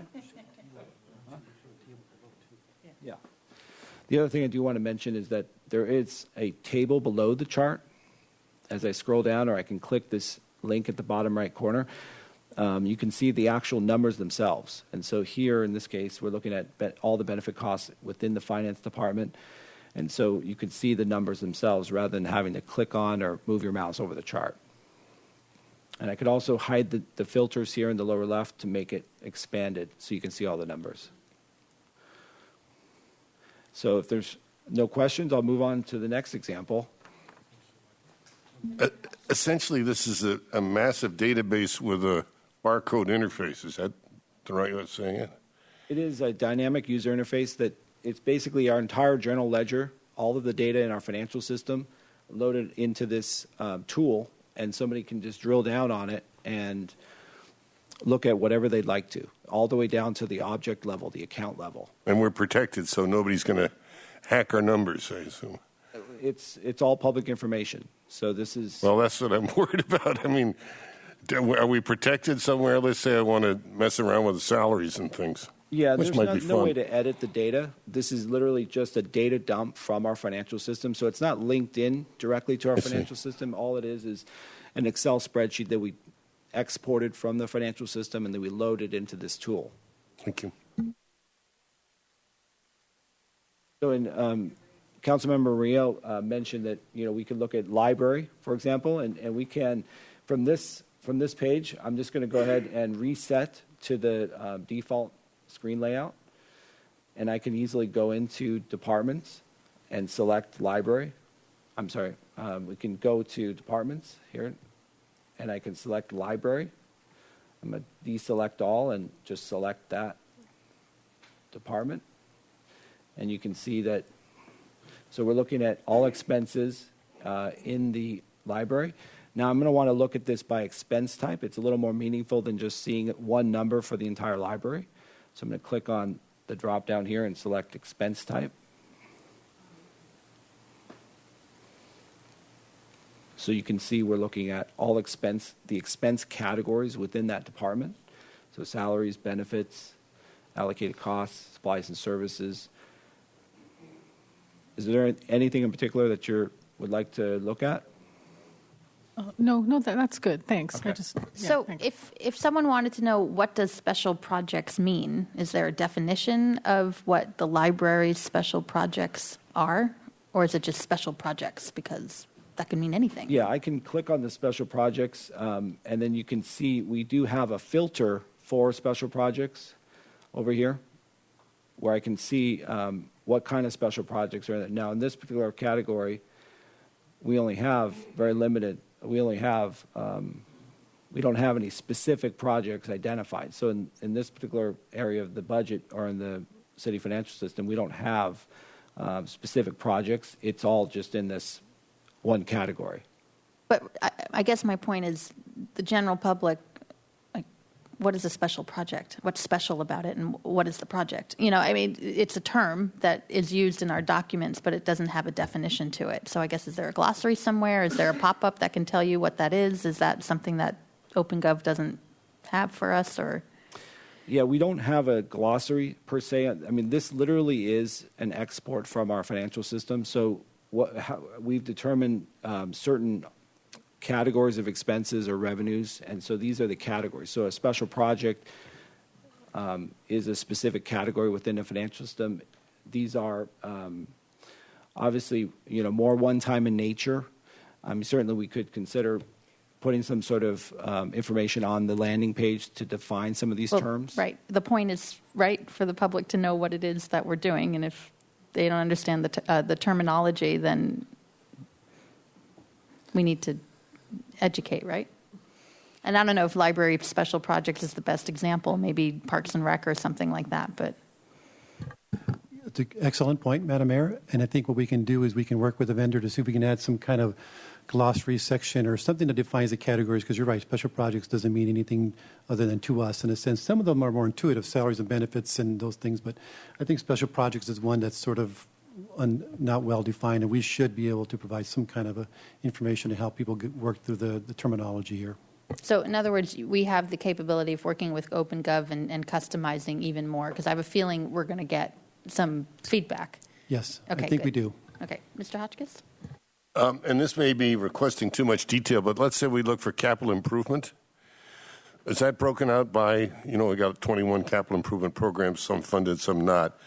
Yeah. The other thing I do want to mention is that there is a table below the chart. As I scroll down, or I can click this link at the bottom right corner, you can see the actual numbers themselves. And so here, in this case, we're looking at all the benefit costs within the finance department. And so you can see the numbers themselves rather than having to click on or move your mouse over the chart. And I could also hide the filters here in the lower left to make it expanded so you can see all the numbers. So if there's no questions, I'll move on to the next example. Essentially, this is a massive database with a barcode interface. Is that the right way of saying it? It is a dynamic user interface that it's basically our entire journal ledger, all of the data in our financial system loaded into this tool, and somebody can just drill down on it and look at whatever they'd like to, all the way down to the object level, the account level. And we're protected, so nobody's going to hack our numbers, I assume. It's all public information. So this is... Well, that's what I'm worried about. I mean, are we protected somewhere? Let's say I want to mess around with the salaries and things. Yeah, which there's might be no fun. way to edit the data. This is literally just a data dump from our financial system. So it's not linked in directly to our financial system. All it is an Excel spreadsheet that we exported from the financial system and then we loaded into this tool. Thank you. So in Councilmember Rio mentioned that we could look at library, for example, and we can from this page. I'm just going to go ahead and reset to the default screen layout, and I can easily go into departments and select library. I'm sorry, we can go to departments here, and I can select library. I'm going to deselect all and just select that department, and you can see that. So we're looking at all expenses in the library. Now I'm going to want to look at this by expense type. It's a little more meaningful than just seeing one number for the entire library. So I'm going to click on the drop down here and select expense type. So you can see we're looking at all the expense categories within that department. So salaries, benefits, allocated costs, supplies and services. Is there anything in particular that you would like to look at? No, that's good. Thanks. Okay. So if someone wanted to know what does special projects mean, is there a definition of what the library's special projects are? Or is it just special projects? Because that can mean anything. Yeah, I can click on the special projects, and then you can see we do have a filter for special projects over here where I can see what kind of special projects are in it. Now, in this particular category, we only have very limited. We only have, we don't have any specific projects identified. So in this particular area of the budget or in the city financial system, we don't have specific projects. It's all just in this one category. But I guess my point is the general public, like, what is a special project? What's special about it, and what is the project? I mean, it's a term that is used in our documents, but it doesn't have a definition to it. So I guess, is there a glossary somewhere? Is there a pop-up that can tell you what that is? Is that something that OpenGov doesn't have for us, or? Yeah, we don't have a glossary per se. I mean, this literally is an export from our financial system. So we've determined certain categories of expenses or revenues, and so these are the categories. So a special project is a specific category within a financial system. These are obviously more one-time in nature. Certainly we could consider putting some sort of information on the landing page to define some of these terms. Right. The point is, right, for the public to know what it is that we're doing, and if they don't understand the terminology, then we need to educate, right? And I don't know if library special projects is the best example, maybe Parks and Rec or something like that, but. It's an excellent point, Madam Mayor. And I think what we can do is we can work with the vendor to see if we can add some kind of glossary section or something that defines the categories, because you're right, special projects doesn't mean anything other than to us in a sense. Some of them are more intuitive, salaries and benefits and those things, but I think special projects is one that's sort of not well defined, and we should be able to provide some kind of information to help people work through the terminology here. So, in other words, we have the capability of working with OpenGov and customizing even more, because I have a feeling we're going to get some feedback. Yes, Okay, I think we good. do. Okay. Mr. Hotchkiss? And this may be requesting too much detail, but let's say we look for capital improvement. Is that broken out by, we got 21 capital improvement programs, some funded, some not.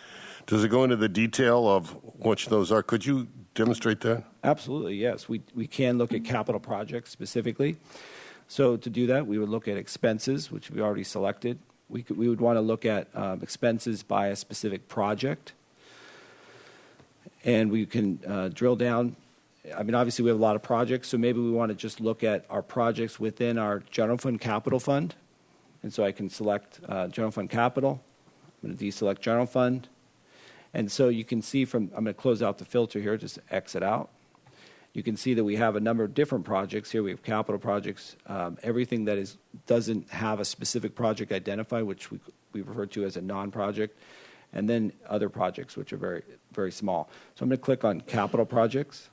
Does it go into the detail of which those are? Could you demonstrate that? Absolutely, yes. We can look at capital projects specifically. So to do that, we would look at expenses, which we already selected. We would want to look at expenses by a specific project. And we can drill down. I mean, obviously, we have a lot of projects, so maybe we want to just look at our projects within our general fund capital fund. And so I can select general fund capital. I'm going to deselect general fund. And so you can see I'm going to close out the filter here, just exit out. You can see that we have a number of different projects here. We have capital projects, everything that doesn't have a specific project identified, which we refer to as a non-project, and then other projects, which are very, very small. So I'm going to click on capital projects.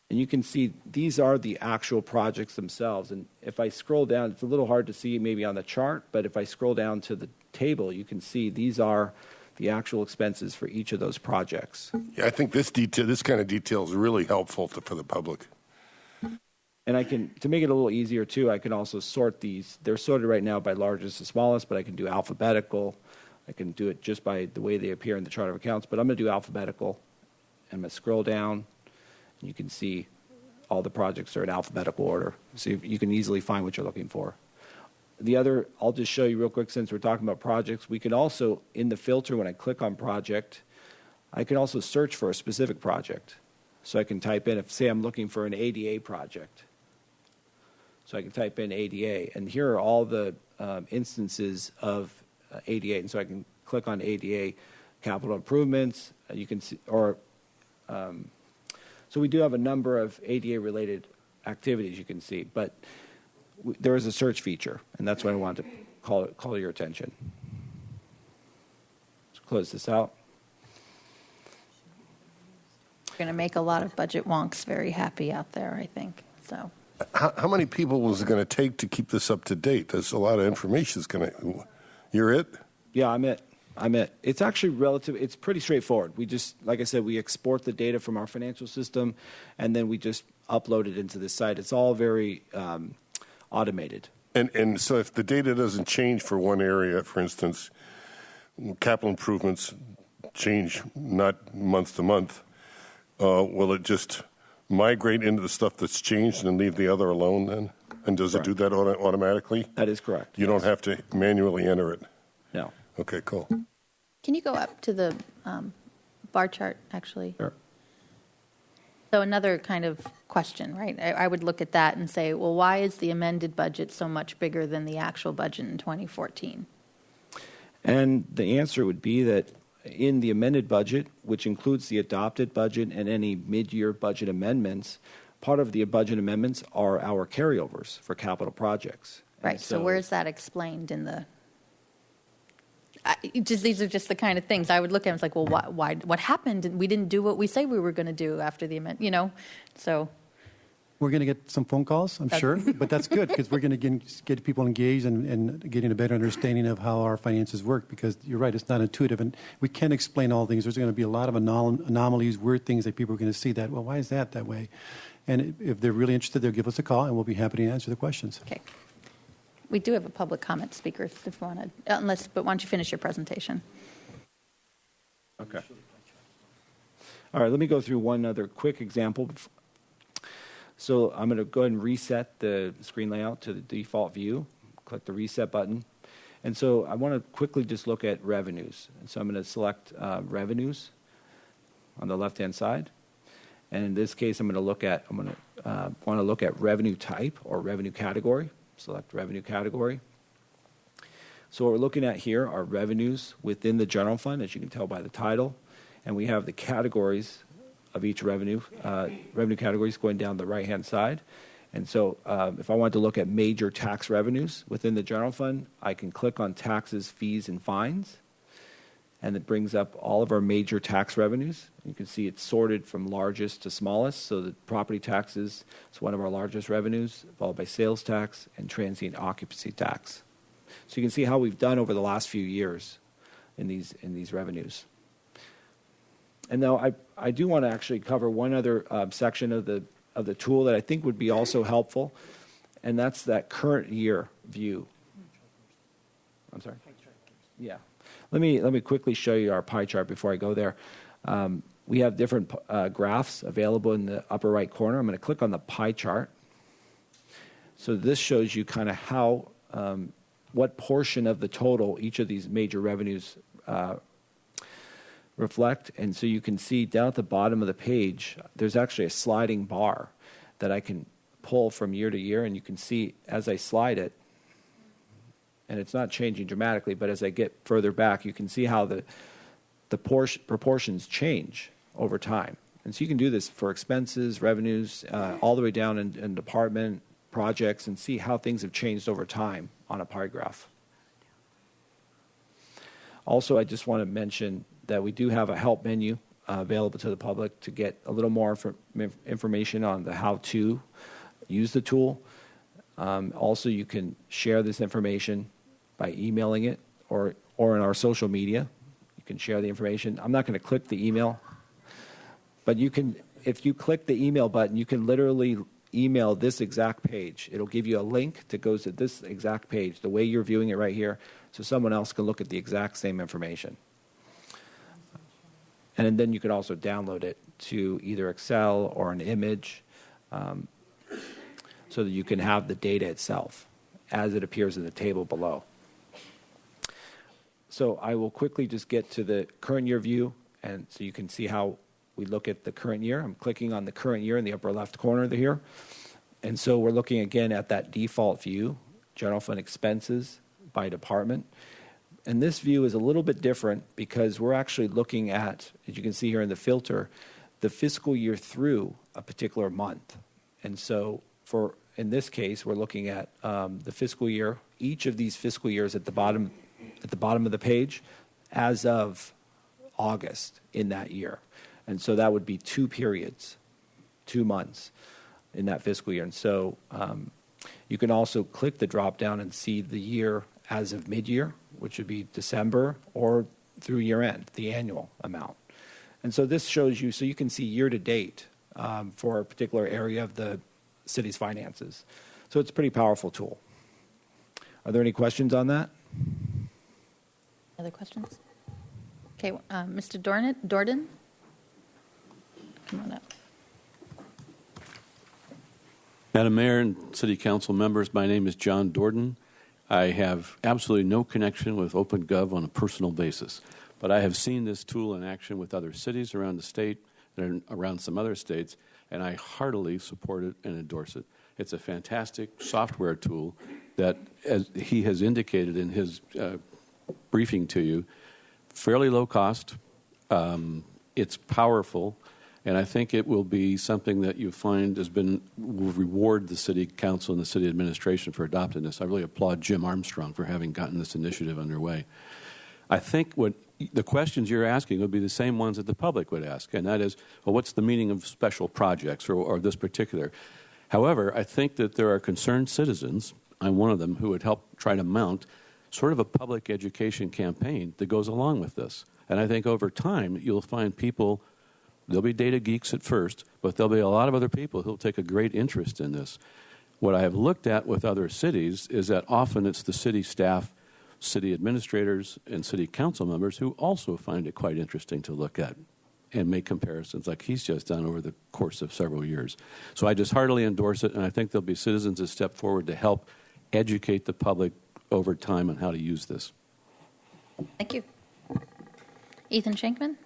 And you can see these are the actual projects themselves. And if I scroll down, it's a little hard to see maybe on the chart, but if I scroll down to the table, you can see these are the actual expenses for each of those projects. Yeah, I think this kind of detail is really helpful for the public. And to make it a little easier too, I can also sort these. They're sorted right now by largest to smallest, but I can do alphabetical. I can do it just by the way they appear in the chart of accounts, but I'm going to do alphabetical. I'm going to scroll down. You can see all the projects are in alphabetical order, so you can easily find what you're looking for. I'll just show you real quick since we're talking about projects. We can also, in the filter, when I click on project, I can also search for a specific project. So I can type in, say I'm looking for an ADA project. So I can type in ADA, and here are all the instances of ADA. And so I can click on ADA capital improvements. You can see, so we do have a number of ADA-related activities you can see, but there is a search feature, and that's what I wanted to call your attention. Let's close this out. We're going to make a lot of budget wonks very happy out there, I think. So, how many people was it going to take to keep this up to date? There's a lot of information. You're it? Yeah, I'm it. It's actually it's pretty straightforward. We just, like I said, we export the data from our financial system, and then we just upload it into the site. It's all very automated. And so if the data doesn't change for one area, for instance, capital improvements change not month to month, will it just migrate into the stuff that's changed and leave the other alone then? And does Correct. it do that automatically? That is correct. You don't have to manually enter it? No. Okay, cool. can you go up to the bar chart, actually? Sure. So another kind of question, right? I would look at that and say, well, why is the amended budget so much bigger than the actual budget in 2014? And the answer would be that in the amended budget, which includes the adopted budget and any mid-year budget amendments, part of the budget amendments are our carryovers for capital projects. Right. So where's that explained in the? These are just the kind of things I would look at. It's like, well, why? What happened? And we didn't do what we say we were going to do after the amendment. So. We're going to get some phone calls, I'm sure, but that's good because we're going to get people engaged and getting a better understanding of how our finances work, because you're right, it's not intuitive, and we can't explain all things. There's going to be a lot of anomalies, weird things that people are going to see that, well, why is that way? And if they're really interested, they'll give us a call, and we'll be happy to answer the questions. Okay. We do have a public comment speaker if you want to, but why don't you finish your presentation? Okay. All right, let me go through one other quick example. So I'm going to go ahead and reset the screen layout to the default view. Click the reset button. And so I want to quickly just look at revenues. And so I'm going to select revenues on the left-hand side. And in this case, I'm going to want to look at revenue type or revenue category. Select revenue category. So what we're looking at here are revenues within the general fund, as you can tell by the title. And we have the categories of each revenue categories going down the right-hand side. And so if I wanted to look at major tax revenues within the general fund, I can click on taxes, fees, and fines. and it brings up all of our major tax revenues. You can see it's sorted from largest to smallest. So the property taxes is one of our largest revenues, followed by sales tax and transient occupancy tax. So you can see how we've done over the last few years in these revenues. And now I do want to actually cover one other section of the tool that I think would be also helpful, and that's that current year view. I'm sorry? Yeah. Let me quickly show you our pie chart before I go there. We have different graphs available in the upper right corner. I'm going to click on the pie chart. So this shows you kind of how, what portion of the total each of these major revenues reflect. And so you can see down at the bottom of the page, there's actually a sliding bar that I can pull from year to year. And you can see as I slide it, and it's not changing dramatically, but as I get further back, you can see how the proportions change over time. And so you can do this for expenses, revenues, all the way down in department, projects, and see how things have changed over time on a pie graph. Also, I just want to mention that we do have a help menu available to the public to get a little more information on the how to use the tool. Also, you can share this information by emailing it or in our social media. You can share the information. I'm not going to click the email, but you can, if you click the email button, you can literally email this exact page. It'll give you a link that goes to this exact page, the way you're viewing it right here, so someone else can look at the exact same information. And then you could also download it to either Excel or an image so that you can have the data itself as it appears in the table below. So I will quickly just get to the current year view, and so you can see how we look at the current year. I'm clicking on the current year in the upper left corner here. And so we're looking again at that default view, general fund expenses by department. And this view is a little bit different because we're actually looking at, as you can see here in the filter, the fiscal year through a particular month. And so in this case, we're looking at the fiscal year, each of these fiscal years at the bottom of the page as of August in that year. And so that would be 2 periods, 2 months in that fiscal year. And so you can also click the drop down and see the year as of mid-year, which would be December, or through year end, the annual amount. And so this shows you, so you can see year to date for a particular area of the city's finances. So it's a pretty powerful tool. Are there any questions on that? Other questions? Okay, Mr. Dorden? Come on up. Madam Mayor and City Council members, my name is John Dorden. I have absolutely no connection with OpenGov on a personal basis, but I have seen this tool in action with other cities around the state and around some other states, and I heartily support it and endorse it. It's a fantastic software tool that, as he has indicated in his briefing to you, fairly low cost, it's powerful, and I think it will be something that you find will reward the City Council and the City Administration for adopting this. I really applaud Jim Armstrong for having gotten this initiative underway. I think what the questions you're asking would be the same ones that the public would ask, and that is, well, what's the meaning of special projects or this particular? However, I think that there are concerned citizens, I'm one of them, who would help try to mount sort of a public education campaign that goes along with this. And I think over time, you'll find people, there'll be data geeks at first, but there'll be a lot of other people who'll take a great interest in this. What I have looked at with other cities is that often it's the city staff, city administrators, and city council members who also find it quite interesting to look at and make comparisons like he's just done over the course of several years. So I just heartily endorse it, and I think there'll be citizens that step forward to help educate the public over time on how to use this. Thank you. Ethan Shankman?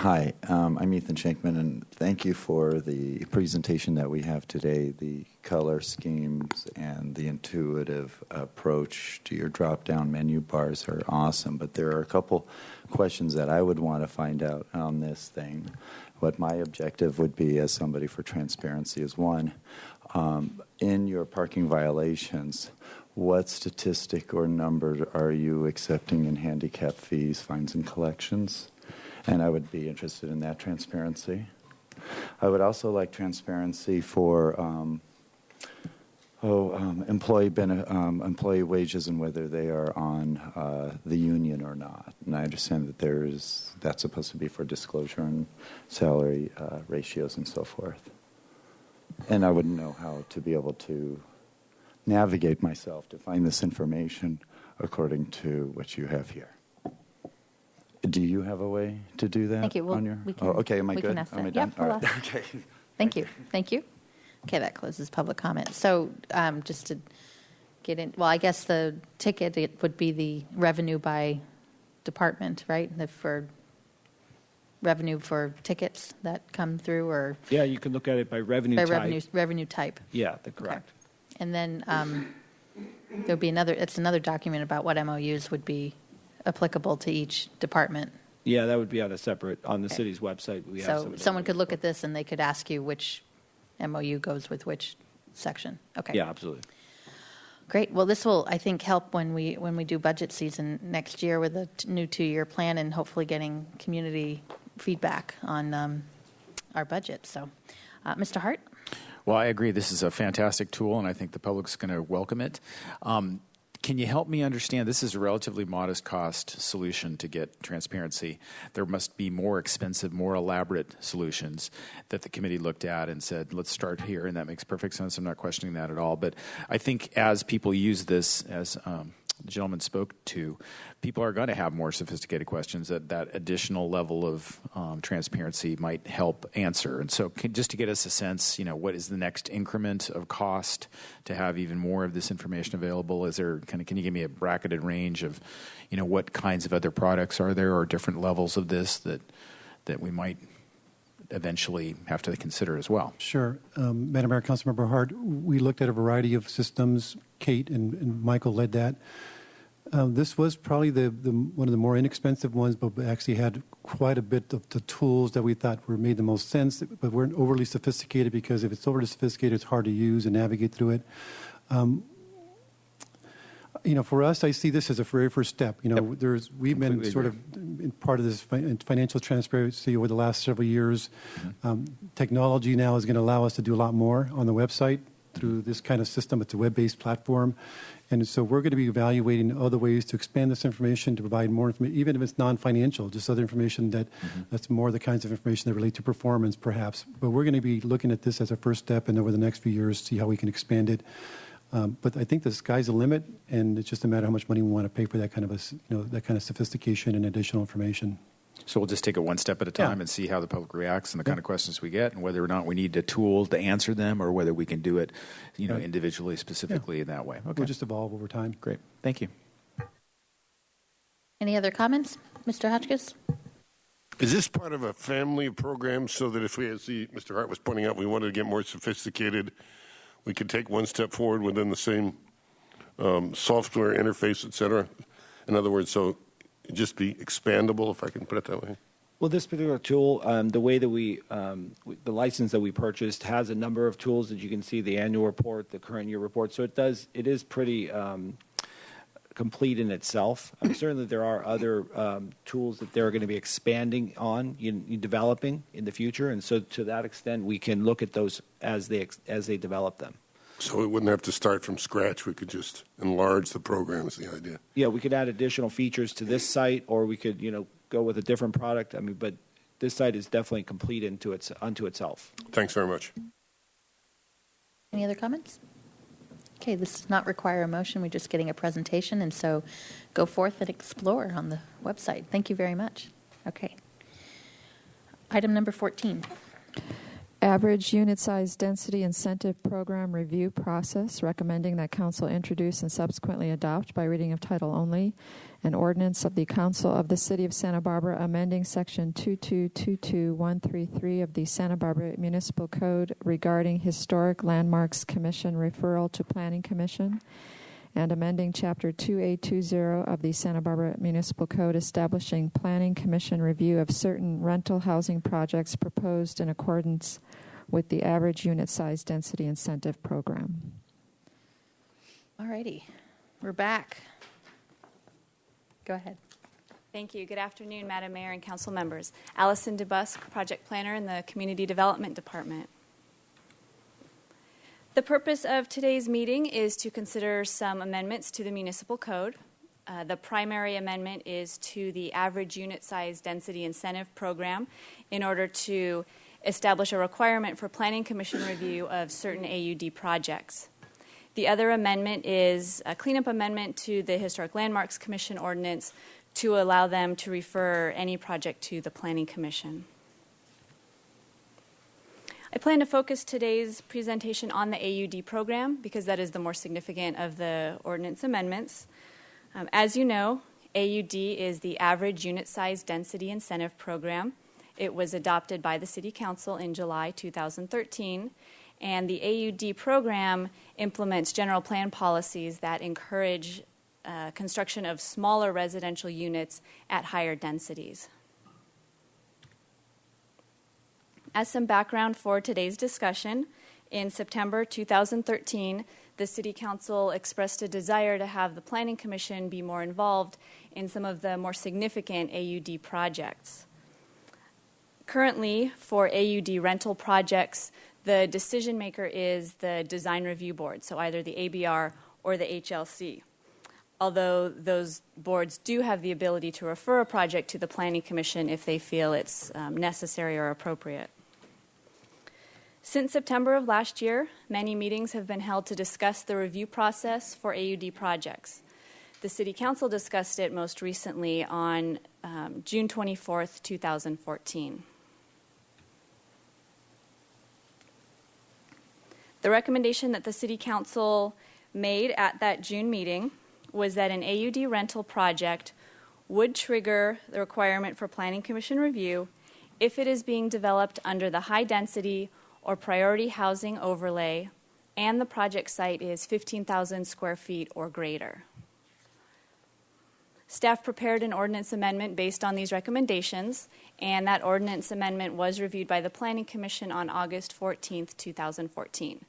Hi, I'm Ethan Shankman, and thank you for the presentation that we have today. The color schemes and the intuitive approach to your drop-down menu bars are awesome, but there are a couple questions that I would want to find out on this thing. What my objective would be as somebody for transparency is, one, in your parking violations, what statistic or number are you accepting in handicap fees, fines, and collections? And I would be interested in that transparency. I would also like transparency for employee wages and whether they are on the union or not. And I understand that that's supposed to be for disclosure and salary ratios and so forth. And I wouldn't know how to be able to navigate myself to find this information according to what you have here. Do you have a way to do that? Thank you. Well, on your... we can, okay, am I we good? Can ask am I that. done? Yep, we'll All right. ask. Okay. Thank you. Thank you. Okay, that closes public comment. So just to get in, well, I guess the ticket, it would be the revenue by department, right? For revenue for tickets that come through, or Yeah, you can look at it by revenue by type. revenue type. Yeah, correct. Okay. And then there'll be another document about what MOUs would be applicable to each department. Yeah, that would be on the city's website. We have So someone could look at this and they could ask you which MOU goes with which section. Okay. Yeah, absolutely. Great. Well, this will, I think, help when we do budget season next year with a new 2-year plan and hopefully getting community feedback on our budget. So, Mr. Hart? Well, I agree. This is a fantastic tool, and I think the public's going to welcome it. Can you help me understand? This is a relatively modest cost solution to get transparency. There must be more expensive, more elaborate solutions that the committee looked at and said, let's start here, and that makes perfect sense. I'm not questioning that at all. But I think as people use this, as the gentleman spoke to, people are going to have more sophisticated questions that additional level of transparency might help answer. And so just to get us a sense, what is the next increment of cost to have even more of this information available? Is there can you give me a bracketed range of, what kinds of other products are there or different levels of this that we might eventually have to consider as well? Sure. Madam Mayor, Councilmember Hart, we looked at a variety of systems. Kate and Michael led that. This was probably one of the more inexpensive ones, but we actually had quite a bit of the tools that we thought made the most sense, but weren't overly sophisticated, because if it's overly sophisticated, it's hard to use and navigate through it. For us, I see this as a very first step. We've been sort of part of this financial transparency over the last several years. Technology now is going to allow us to do a lot more on the website through this kind of system. It's a web-based platform. And so we're going to be evaluating other ways to expand this information, to provide more information, even if it's non-financial, just other information that's more the kinds of information that relate to performance, perhaps. But we're going to be looking at this as a first step, and over the next few years, see how we can expand it. But I think the sky's the limit, and it's just a matter of how much money we want to pay for that kind of sophistication and additional information. So we'll just take it one step at a time and see how the public reacts and the kind of questions we get, and whether or not we need a tool to answer them, or whether we can do it, individually, specifically in that way. Okay. We'll just evolve over time. Great. Thank you. Any other comments? Mr. Hotchkiss? Is this part of a family of programs, so that if we, as Mr. Hart was pointing out, we wanted to get more sophisticated, we could take one step forward within the same software interface, et cetera? In other words, so just be expandable, if I can put it that way? Well, this particular tool, the way that the license that we purchased has a number of tools that you can see: the annual report, the current year report. So it is pretty complete in itself. Certainly, there are other tools that they're going to be expanding on, developing in the future, and so to that extent, we can look at those as they develop them. So we wouldn't have to start from scratch. We could just enlarge the program, is the idea. Yeah, we could add additional features to this site, or we could, go with a different product. But this site is definitely complete unto itself. Thanks very much. Any other comments? Okay, this does not require a motion. We're just getting a presentation, and so go forth and explore on the website. Thank you very much. Okay. Item number 14. Average unit size density incentive program review process, recommending that council introduce and subsequently adopt by reading of title only an ordinance of the Council of the City of Santa Barbara amending section 2222133 of the Santa Barbara Municipal Code regarding Historic Landmarks Commission referral to Planning Commission, and amending Chapter 2820 of the Santa Barbara Municipal Code establishing Planning Commission review of certain rental housing projects proposed in accordance with the average unit size density incentive program. All righty. We're back. Go ahead. Thank you. Good afternoon, Madam Mayor and council members. Allison DeBusk, Project Planner in the Community Development Department. The purpose of today's meeting is to consider some amendments to the municipal code. The primary amendment is to the average unit size density incentive program in order to establish a requirement for Planning Commission review of certain AUD projects. The other amendment is a cleanup amendment to the Historic Landmarks Commission ordinance to allow them to refer any project to the Planning Commission. I plan to focus today's presentation on the AUD program because that is the more significant of the ordinance amendments. As you know, AUD is the average unit size density incentive program. It was adopted by the City Council in July 2013, and the AUD program implements general plan policies that encourage construction of smaller residential units at higher densities. As some background for today's discussion, in September 2013, the City Council expressed a desire to have the Planning Commission be more involved in some of the more significant AUD projects. Currently, for AUD rental projects, the decision maker is the Design Review Board, so either the ABR or the HLC. Although those boards do have the ability to refer a project to the Planning Commission if they feel it's necessary or appropriate. Since September of last year, many meetings have been held to discuss the review process for AUD projects. The City Council discussed it most recently on June 24th, 2014. The recommendation that the City Council made at that June meeting was that an AUD rental project would trigger the requirement for Planning Commission review if it is being developed under the high density or priority housing overlay and the project site is 15,000 square feet or greater. Staff prepared an ordinance amendment based on these recommendations, and that ordinance amendment was reviewed by the Planning Commission on August 14th, 2014.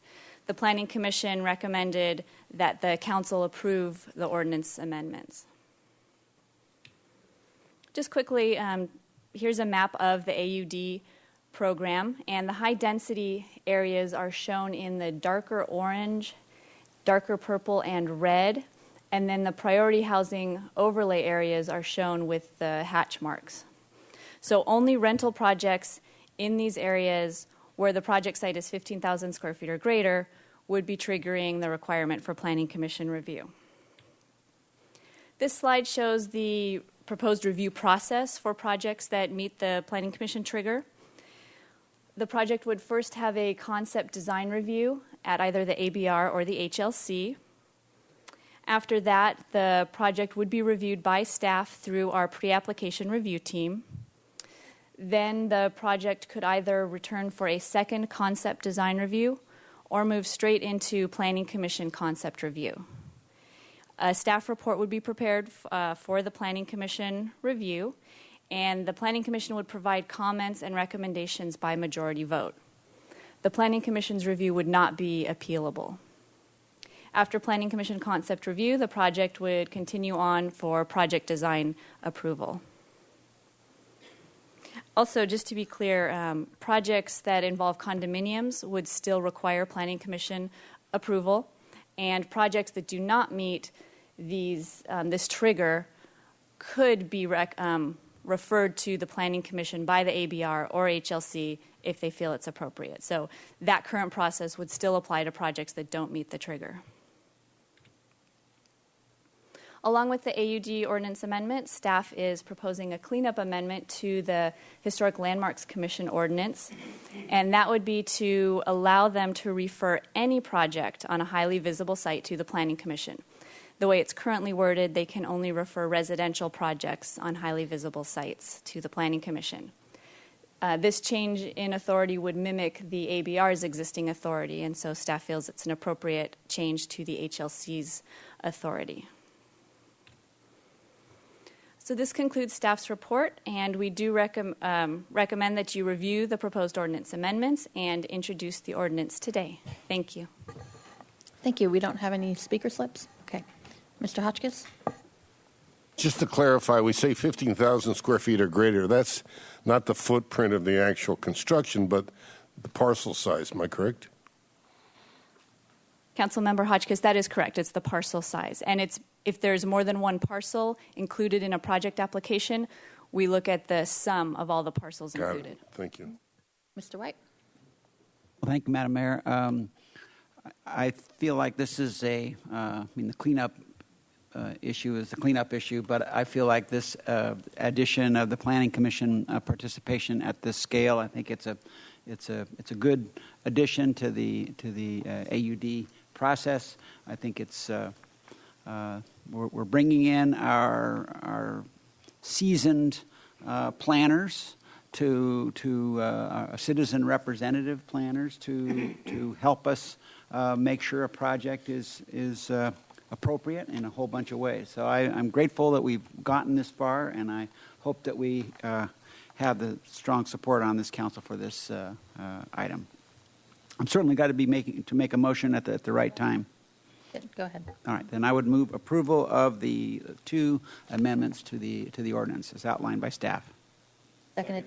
The Planning Commission recommended that the Council approve the ordinance amendments. Just quickly, here's a map of the AUD program, and the high-density areas are shown in the darker orange, darker purple, and red. And then the priority housing overlay areas are shown with the hatch marks. So only rental projects in these areas where the project site is 15,000 square feet or greater would be triggering the requirement for Planning Commission review. This slide shows the proposed review process for projects that meet the Planning Commission trigger. The project would first have a concept design review at either the ABR or the HLC. After that, the project would be reviewed by staff through our pre-application review team. Then the project could either return for a second concept design review or move straight into Planning Commission concept review. A staff report would be prepared for the Planning Commission review, and the Planning Commission would provide comments and recommendations by majority vote. The Planning Commission's review would not be appealable. After Planning Commission concept review, the project would continue on for project design approval. Also, just to be clear, projects that involve condominiums would still require Planning Commission approval, and projects that do not meet this trigger could be referred to the Planning Commission by the ABR or HLC if they feel it's appropriate. So that current process would still apply to projects that don't meet the trigger. Along with the AUD ordinance amendment, staff is proposing a cleanup amendment to the Historic Landmarks Commission ordinance, and that would be to allow them to refer any project on a highly visible site to the Planning Commission. The way it's currently worded, they can only refer residential projects on highly visible sites to the Planning Commission. This change in authority would mimic the ABR's existing authority, and so staff feels it's an appropriate change to the HLC's authority. So this concludes staff's report, and we do recommend that you review the proposed ordinance amendments and introduce the ordinance today. Thank you. Thank you. We don't have any speaker slips? Okay. Mr. Hotchkiss? Just to clarify, we say 15,000 square feet or greater. That's not the footprint of the actual construction, but the parcel size. Am I correct? Councilmember Hotchkiss, that is correct. It's the parcel size. And it's if there's more than one parcel included in a project application, we look at the sum of all the parcels included. Thank you. Mr. White? Well, thank you, Madam Mayor. I feel like this is the cleanup issue is the cleanup issue, but I feel like this addition of the Planning Commission participation at this scale, I think it's a good addition to the AUD process. I think it's we're bringing in our seasoned planners to citizen representative planners to help us make sure a project is appropriate in a whole bunch of ways. So I'm grateful that we've gotten this far, and I hope that we have the strong support on this council for this item. I'm certainly got to make a motion at the right time. Go ahead. All right, then I would move approval of the two amendments to the ordinance as outlined by staff. Seconded.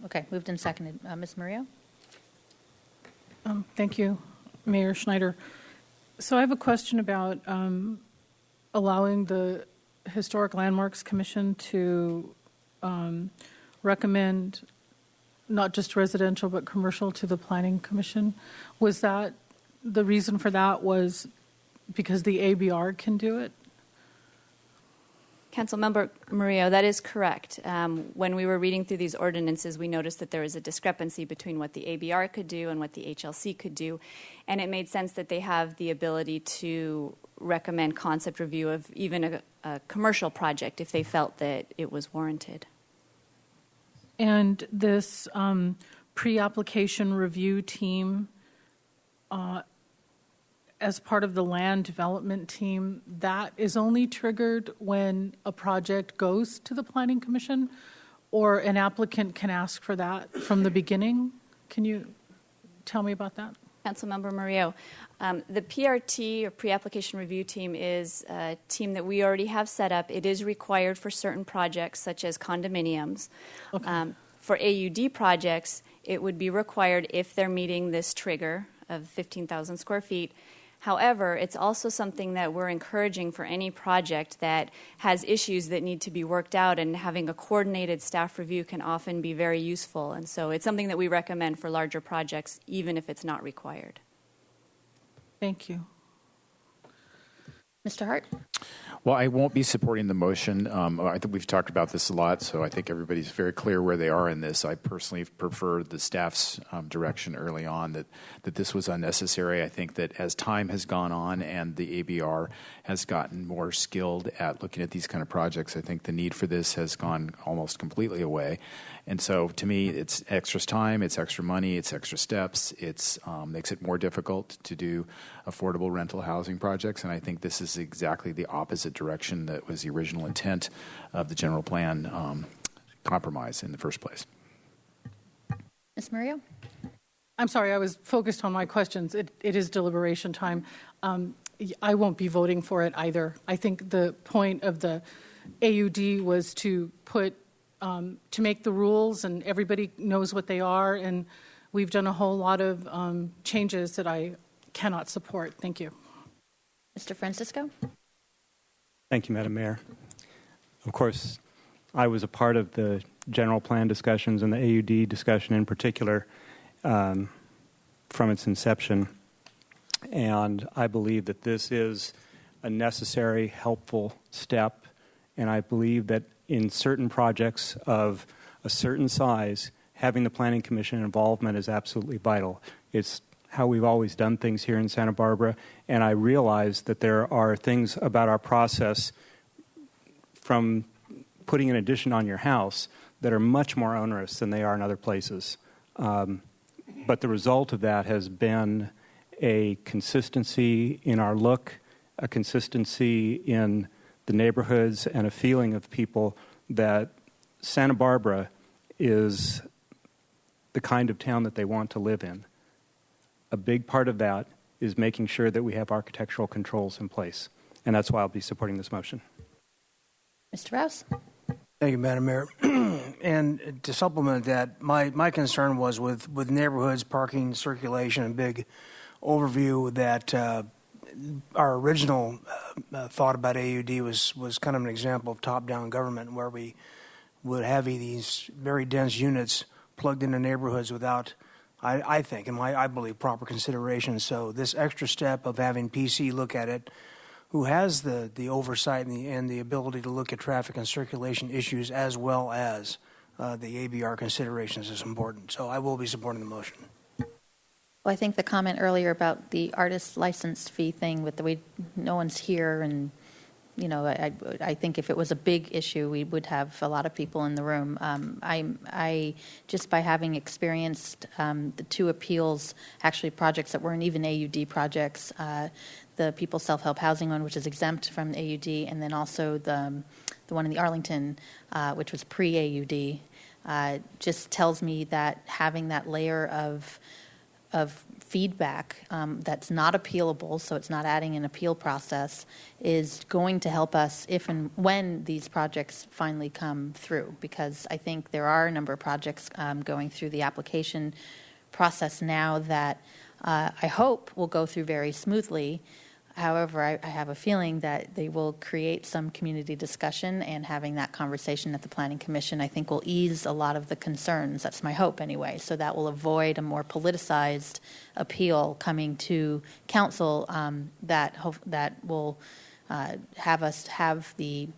Okay, moved and seconded. Ms. Murillo? Thank you, Mayor Schneider. So I have a question about allowing the Historic Landmarks Commission to recommend not just residential but commercial to the Planning Commission. Was that the reason for that was because the ABR can do it? Councilmember Murillo, that is correct. When we were reading through these ordinances, we noticed that there was a discrepancy between what the ABR could do and what the HLC could do, and it made sense that they have the ability to recommend concept review of even a commercial project if they felt that it was warranted. And this pre-application review team, as part of the land development team, that is only triggered when a project goes to the Planning Commission, or an applicant can ask for that from the beginning? Can you tell me about that? Councilmember Murillo, the PRT, or pre-application review team, is a team that we already have set up. It is required for certain projects, such as condominiums. Okay. For AUD projects, it would be required if they're meeting this trigger of 15,000 square feet. However, it's also something that we're encouraging for any project that has issues that need to be worked out, and having a coordinated staff review can often be very useful. And so it's something that we recommend for larger projects, even if it's not required. Thank you. Mr. Hart? Well, I won't be supporting the motion. I think we've talked about this a lot, so I think everybody's very clear where they are in this. I personally prefer the staff's direction early on that this was unnecessary. I think that as time has gone on and the ABR has gotten more skilled at looking at these kind of projects, I think the need for this has gone almost completely away. And so to me, it's extra time, it's extra money, it's extra steps, it makes it more difficult to do affordable rental housing projects, and I think this is exactly the opposite direction that was the original intent of the general plan compromise in the first place. Ms. Murillo? I'm sorry, I was focused on my questions. It is deliberation time. I won't be voting for it either. I think the point of the AUD was to to make the rules, and everybody knows what they are, and we've done a whole lot of changes that I cannot support. Thank you. Mr. Francisco? Thank you, Madam Mayor. Of course, I was a part of the general plan discussions and the AUD discussion in particular from its inception, and I believe that this is a necessary, helpful step, and I believe that in certain projects of a certain size, having the Planning Commission involvement is absolutely vital. It's how we've always done things here in Santa Barbara, and I realize that there are things about our process from putting an addition on your house that are much more onerous than they are in other places. But the result of that has been a consistency in our look, a consistency in the neighborhoods, and a feeling of people that Santa Barbara is the kind of town that they want to live in. A big part of that is making sure that we have architectural controls in place, and that's why I'll be supporting this motion. Mr. Rouse. Thank you, Madam Mayor. And to supplement that, my concern was with neighborhoods, parking, circulation, and big overview that our original thought about AUD was kind of an example of top-down government where we would have these very dense units plugged into neighborhoods without, I think, and I believe, proper consideration. So this extra step of having PC look at it, who has the oversight and the ability to look at traffic and circulation issues as well as the ABR considerations is important. So I will be supporting the motion. Well, I think the comment earlier about the artist license fee thing with the way no one's here, and I think if it was a big issue, we would have a lot of people in the room. I just by having experienced the two appeals, actually projects that weren't even AUD projects, the People's Self-Help Housing one, which is exempt from AUD, and then also the one in the Arlington, which was pre-AUD, just tells me that having that layer of feedback that's not appealable, so it's not adding an appeal process, is going to help us if and when these projects finally come through, because I think there are a number of projects going through the application process now that I hope will go through very smoothly. However, I have a feeling that they will create some community discussion, and having that conversation at the Planning Commission, I think, will ease a lot of the concerns. That's my hope anyway. So that will avoid a more politicized appeal coming to council that will have us have the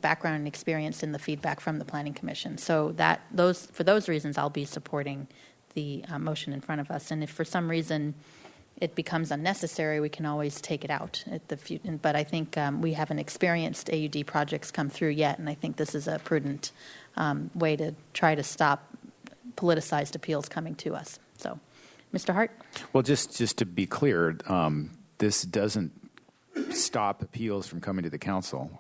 background and experience in the feedback from the Planning Commission. So for those reasons, I'll be supporting the motion in front of us. And if for some reason it becomes unnecessary, we can always take it out at the but I think we haven't experienced AUD projects come through yet, and I think this is a prudent way to try to stop politicized appeals coming to us. So, Mr. Hart? Well, just to be clear, this doesn't stop appeals from coming to the council.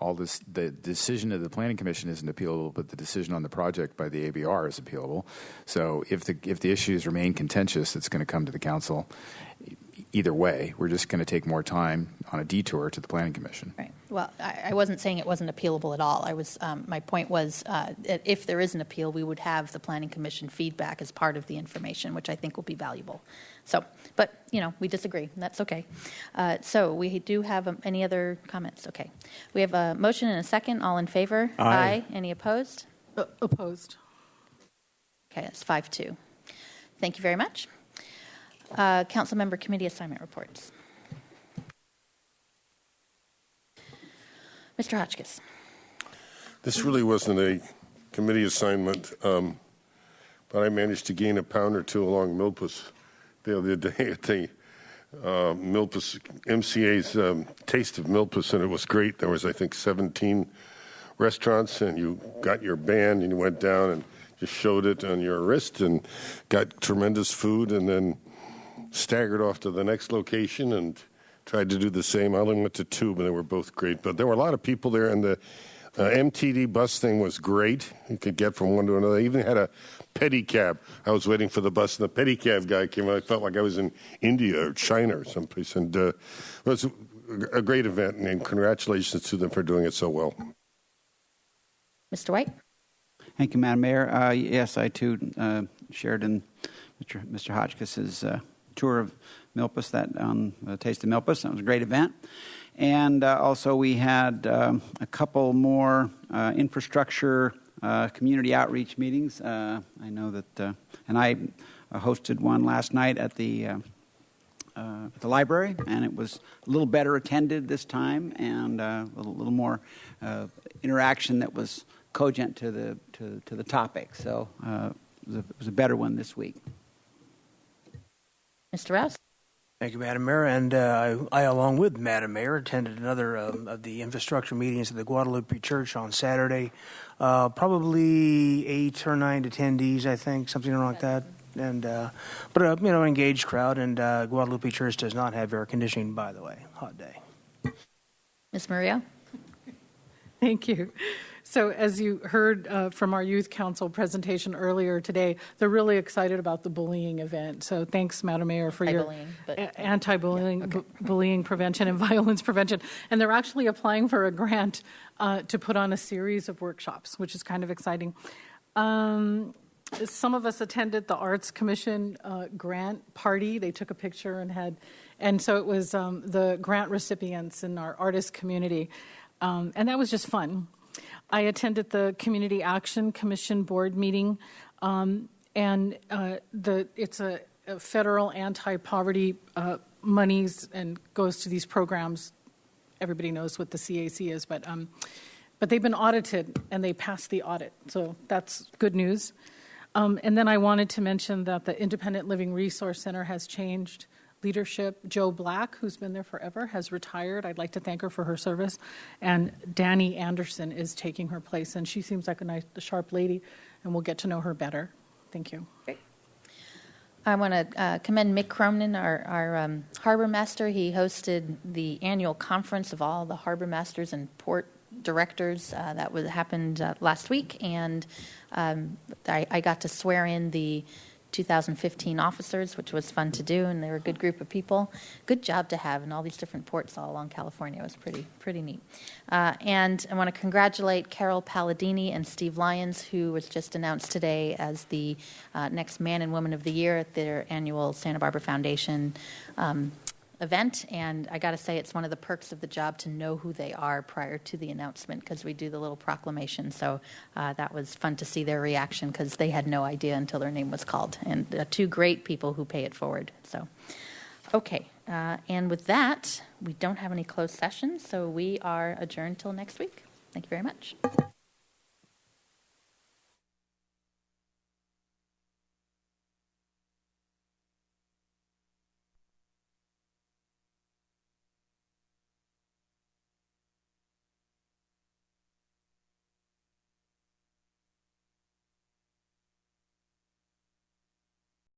The decision of the Planning Commission isn't appealable, but the decision on the project by the ABR is appealable. So if the issues remain contentious, it's going to come to the council. Either way, we're just going to take more time on a detour to the Planning Commission. Right. Well, I wasn't saying it wasn't appealable at all. My point was if there is an appeal, we would have the Planning Commission feedback as part of the information, which I think will be valuable. So, but we disagree. And that's okay. So we do have any other comments? Okay. We have a motion and a second. All in favor? Aye. Any opposed? Opposed. Okay, that's 5-2. Thank you very much. Council member committee assignment reports. Mr. Hotchkiss. This really wasn't a committee assignment, but I managed to gain a pound or two along Milpas the other day at the Milpas MCA's Taste of Milpas, and it was great. There was, I think, 17 restaurants, and you got your band and you went down and just showed it on your wrist and got tremendous food, and then staggered off to the next location and tried to do the same. I only went to 2, but they were both great. But there were a lot of people there, and the MTD bus thing was great. You could get from one to another. They even had a pedicab. I was waiting for the bus, and the pedicab guy came, and I felt like I was in India or China or someplace. And it was a great event, and congratulations to them for doing it so well. Mr. White? Thank you, Madam Mayor. Yes, I too shared in Mr. Hotchkiss's tour of Milpas, that on the Taste of Milpas. That was a great event. And also we had a couple more infrastructure community outreach meetings. I know that, and I hosted one last night at the at the library, and it was a little better attended this time, and a little more interaction that was cogent to the topic. So it was a better one this week. Mr. Rouse. Thank you, Madam Mayor. And I, along with Madam Mayor, attended another of the infrastructure meetings at the Guadalupe Church on Saturday. Probably 8 or 9 attendees, I think, something like that. And but engaged crowd. And Guadalupe Church does not have air conditioning, by the way. Hot day. Ms. Murillo. Thank you. So as you heard from our youth council presentation earlier today, they're really excited about the bullying event. So thanks, Madam Mayor, for your anti-bullying, bullying prevention and violence prevention. And they're actually applying for a grant to put on a series of workshops, which is kind of exciting. Some of us attended the Arts Commission grant party. They took a picture and so it was the grant recipients in our artist community. And that was just fun. I attended the Community Action Commission board meeting, and it's a federal anti-poverty monies and goes to these programs. Everybody knows what the CAC is, but they've been audited and they passed the audit, so that's good news. And then I wanted to mention that the Independent Living Resource Center has changed leadership. Joe Black, who's been there forever, has retired. I'd like to thank her for her service. And Danny Anderson is taking her place, and she seems like a sharp lady, and we'll get to know her better. Thank you. Great. I want to commend Mick Cronin, our harbor master. He hosted the annual conference of all the harbor masters and port directors that happened last week, and I got to swear in the 2015 officers, which was fun to do, and they were a good group of people. Good job to have in all these different ports all along California. It was pretty neat. And I want to congratulate Carol Palladini and Steve Lyons, who was just announced today as the next Man and Woman of the Year at their annual Santa Barbara Foundation event. And I got to say, it's one of the perks of the job to know who they are prior to the announcement, because we do the little proclamation. So that was fun to see their reaction, because they had no idea until their name was called. And two great people who pay it forward. So, okay. And with that, we don't have any closed sessions, so we are adjourned till next week. Thank you very much.